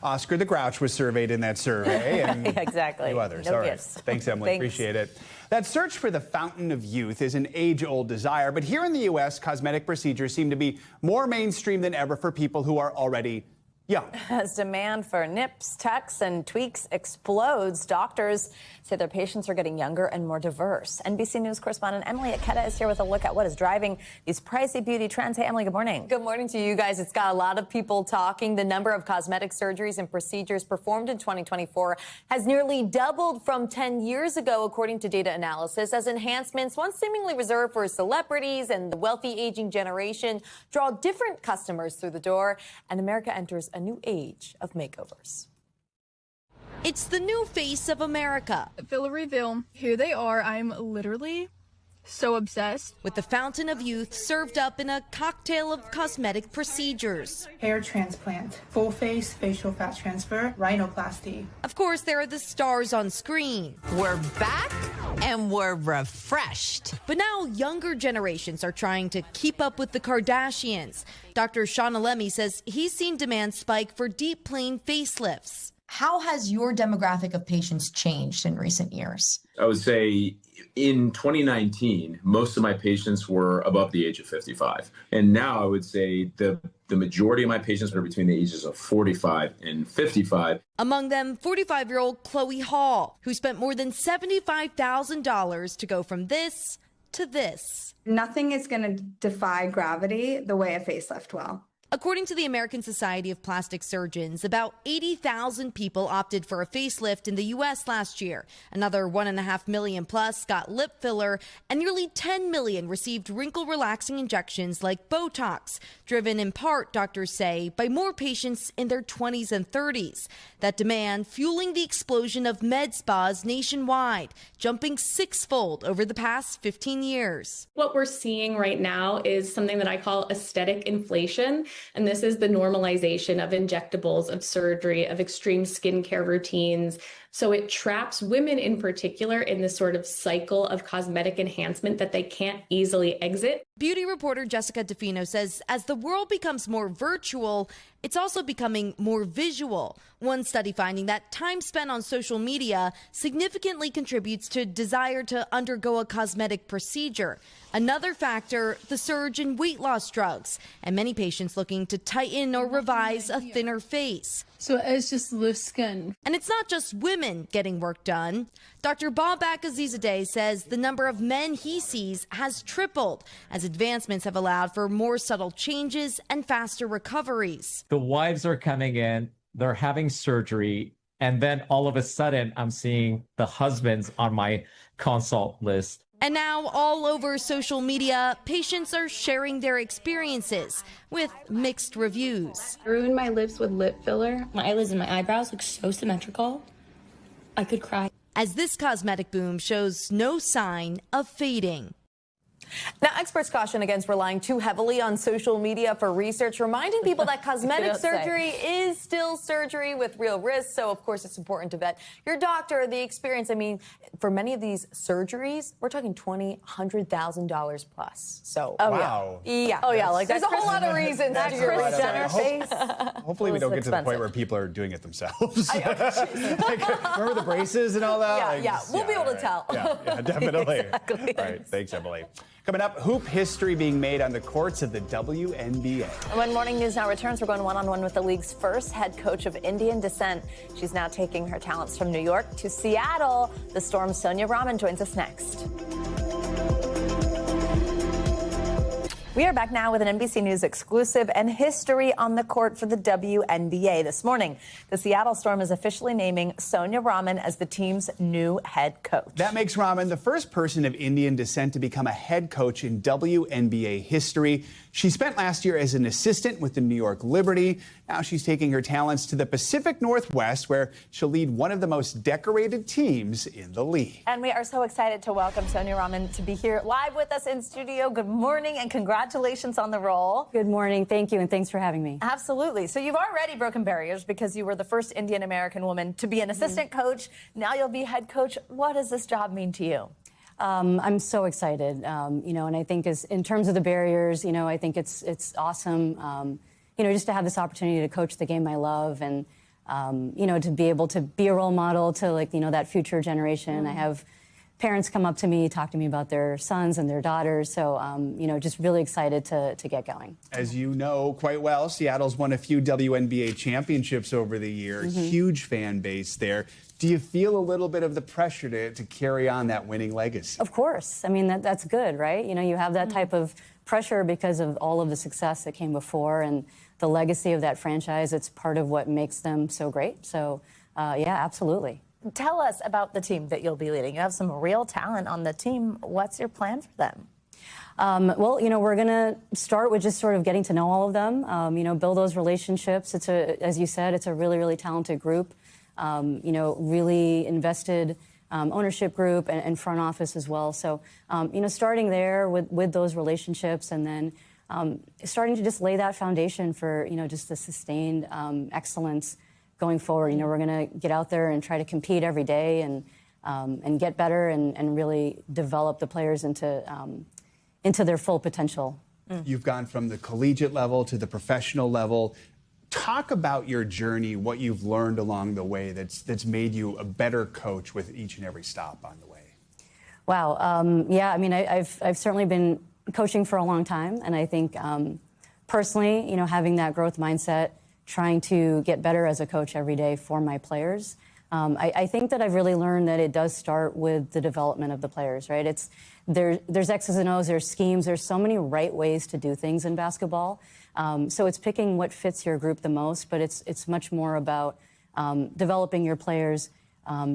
Oscar the Grouch was surveyed in that survey, and exactly. a few others. No All right. gifts. Thanks, Emily. Thanks. Appreciate it. That search for the fountain of youth is an age-old desire, but here in the U.S., cosmetic procedures seem to be more mainstream than ever for people who are already young. As demand for nips, tucks, and tweaks explodes, doctors say their patients are getting younger and more diverse. NBC News correspondent Emily Aketa is here with a look at what is driving these pricey beauty trends. Hey, Emily, good morning. Good morning to you guys. It's got a lot of people talking. The number of cosmetic surgeries and procedures performed in 2024 has nearly doubled from 10 years ago, according to data analysis, as enhancements once seemingly reserved for celebrities and the wealthy aging generation draw different customers through the door, and America enters a new age of makeovers. It's the new face of America. Filler reveal. Here they are. I'm literally so obsessed. With the fountain of youth served up in a cocktail of cosmetic procedures. Hair transplant, full face facial fat transfer, rhinoplasty. Of course, there are the stars on screen. We're back and we're refreshed. But now younger generations are trying to keep up with the Kardashians. Dr. Shauna Lemmy says he's seen demand spike for deep plane facelifts. How has your demographic of patients changed in recent years? I would say in 2019, most of my patients were above the age of 55. And now I would say the majority of my patients are between the ages of 45 and 55. Among them, 45-year-old Chloe Hall, who spent more than $75,000 to go from this to this. Nothing is going to defy gravity the way a facelift will. According to the American Society of Plastic Surgeons, about 80,000 people opted for a facelift in the U.S. last year. Another 1.5 million plus got lip filler, and nearly 10 million received wrinkle-relaxing injections like Botox, driven in part, doctors say, by more patients in their 20s and 30s. That demand fueling the explosion of med spas nationwide, jumping sixfold over the past 15 years. What we're seeing right now is something that I call aesthetic inflation. And this is the normalization of injectables, of surgery, of extreme skincare routines. So it traps women in particular in this sort of cycle of cosmetic enhancement that they can't easily exit. Beauty reporter Jessica DeFino says as the world becomes more virtual, it's also becoming more visual. One study finding that time spent on social media significantly contributes to desire to undergo a cosmetic procedure. Another factor, the surge in weight loss drugs, and many patients looking to tighten or revise a thinner face. So it's just loose skin. And it's not just women getting work done. Dr. Babak Azizadeh says the number of men he sees has tripled as advancements have allowed for more subtle changes and faster recoveries. The wives are coming in, they're having surgery, and then all of a sudden I'm seeing the husbands on my consult list. And now all over social media, patients are sharing their experiences with mixed reviews. I ruined my lips with lip filler. My eyelids and my eyebrows look so symmetrical. I could cry. As this cosmetic boom shows no sign of fading. Now, experts caution against relying too heavily on social media for research, reminding people that cosmetic surgery is still surgery with real risks. So, of course, it's important to vet your doctor, the experience. I mean, for many of these surgeries, we're talking $20,000, $100,000 plus. So, wow. Yeah. Oh, yeah. Like there's a whole lot of reasons to do your Kris Jenner face. Hopefully we don't get to the point where people are doing it themselves. Remember the braces and all that? We'll be able to tell. Yeah, definitely. Exactly. All right, thanks, Emily. Coming up, hoop history being made on the courts of the WNBA. When Morning News Now returns, we're going one-on-one with the league's first head coach of Indian descent. She's now taking her talents from New York to Seattle. The Storm's Sonia Rahman joins us next. We are back now with an NBC News exclusive and history on the court for the WNBA. This morning, the Seattle Storm is officially naming Sonia Rahman as the team's new head coach. That makes Rahman the first person of Indian descent to become a head coach in WNBA history. She spent last year as an assistant with the New York Liberty. Now she's taking her talents to the Pacific Northwest, where she'll lead one of the most decorated teams in the league. And we are so excited to welcome Sonia Rahman to be here live with us in studio. Good morning and congratulations on the role. Good morning. Thank you, and thanks for having me. Absolutely. So you've already broken barriers because you were the first Indian American woman to be an assistant coach. Now you'll be head coach. What does this job mean to you? I'm so excited, and I think in terms of the barriers, I think it's awesome, just to have this opportunity to coach the game I love and, to be able to be a role model to that future generation. I have parents come up to me, talk to me about their sons and their daughters. So, just really excited to get going. As you know quite well, Seattle's won a few WNBA championships over the year. Huge fan base there. Do you feel a little bit of the pressure to carry on that winning legacy? Of course. I mean, that's good, right? You have that type of pressure because of all of the success that came before and the legacy of that franchise. It's part of what makes them so great. So, yeah, absolutely. Tell us about the team that you'll be leading. You have some real talent on the team. What's your plan for them? Well, we're going to start with just sort of getting to know all of them, build those relationships. As you said, it's a really, really talented group. Really invested ownership group and front office as well. So, starting there with those relationships and then starting to just lay that foundation for, just the sustained excellence going forward. We're going to get out there and try to compete every day and get better and really develop the players into their full potential. You've gone from the collegiate level to the professional level. Talk about your journey, what you've learned along the way that's made you a better coach with each and every stop on the way. Wow. Yeah, I mean, I've certainly been coaching for a long time. And I think personally, having that growth mindset, trying to get better as a coach every day for my players. I think that I've really learned that it does start with the development of the players, right? There's X's and O's, there's schemes, there's so many right ways to do things in basketball. So it's picking what fits your group the most, but it's much more about developing your players,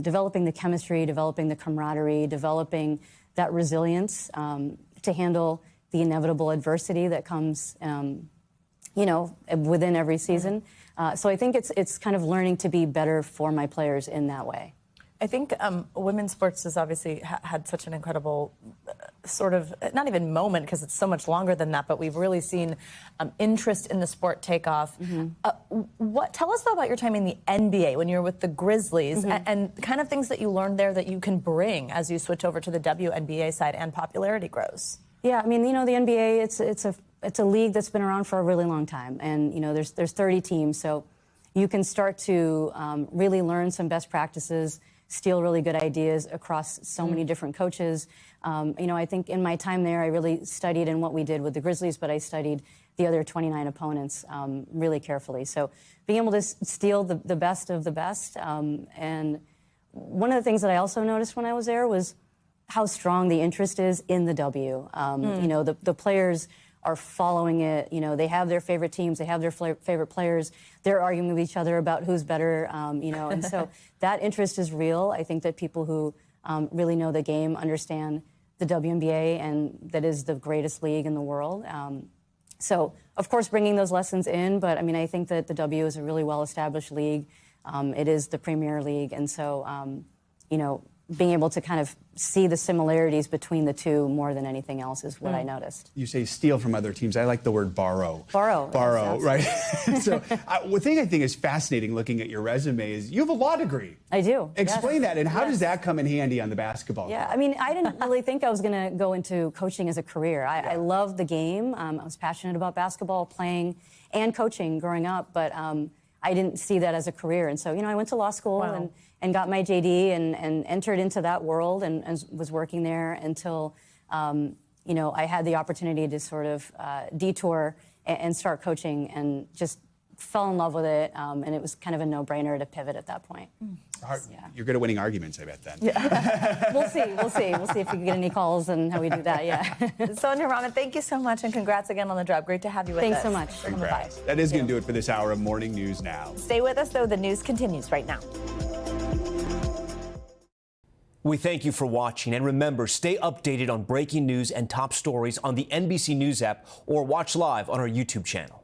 developing the chemistry, developing the camaraderie, developing that resilience to handle the inevitable adversity that comes, within every season. So I think it's kind of learning to be better for my players in that way. I think women's sports has obviously had such an incredible sort of, not even moment because it's so much longer than that, but we've really seen interest in the sport take off. Tell us though about your time in the NBA when you were with the Grizzlies and kind of things that you learned there that you can bring as you switch over to the WNBA side and popularity grows. Yeah, I mean, the NBA, it's a league that's been around for a really long time, and there's 30 teams, so you can start to really learn some best practices, steal really good ideas across so many different coaches. I think in my time there, I really studied in what we did with the Grizzlies, but I studied the other 29 opponents really carefully. So being able to steal the best of the best. And one of the things that I also noticed when I was there was how strong the interest is in the W. The players are following it. They have their favorite teams, they have their favorite players. They're arguing with each other about who's better, and so that interest is real. I think that people who really know the game understand the WNBA, and that is the greatest league in the world. So, of course, bringing those lessons in, but I mean, I think that the W is a really well-established league. It is the premier league, and so, being able to kind of see the similarities between the two more than anything else is what I noticed. You say steal from other teams. I like the word borrow. Borrow. Borrow, right? So one thing I think is fascinating looking at your resume is you have a law degree. I do. Explain that, and how does that come in handy on the basketball court? I mean, I didn't really think I was going to go into coaching as a career. I love the game. I was passionate about basketball, playing and coaching growing up, but I didn't see that as a career. And so, I went to law school and got my JD and entered into that world and was working there until, I had the opportunity to sort of detour and start coaching and just fell in love with it. And it was kind of a no-brainer to pivot at that point. You're good at winning arguments, I bet, then. Yeah. We'll see if we can get any calls and how we do that, Sonia Rahman, thank you so much, and congrats again on the job. Great to have you with us. Thanks so much. Congrats. That is going to do it for this hour of Morning News Now. Stay with us, though. The news continues right now. We thank you for watching, and remember, stay updated on breaking news and top stories on the NBC News app or watch live on our YouTube channel.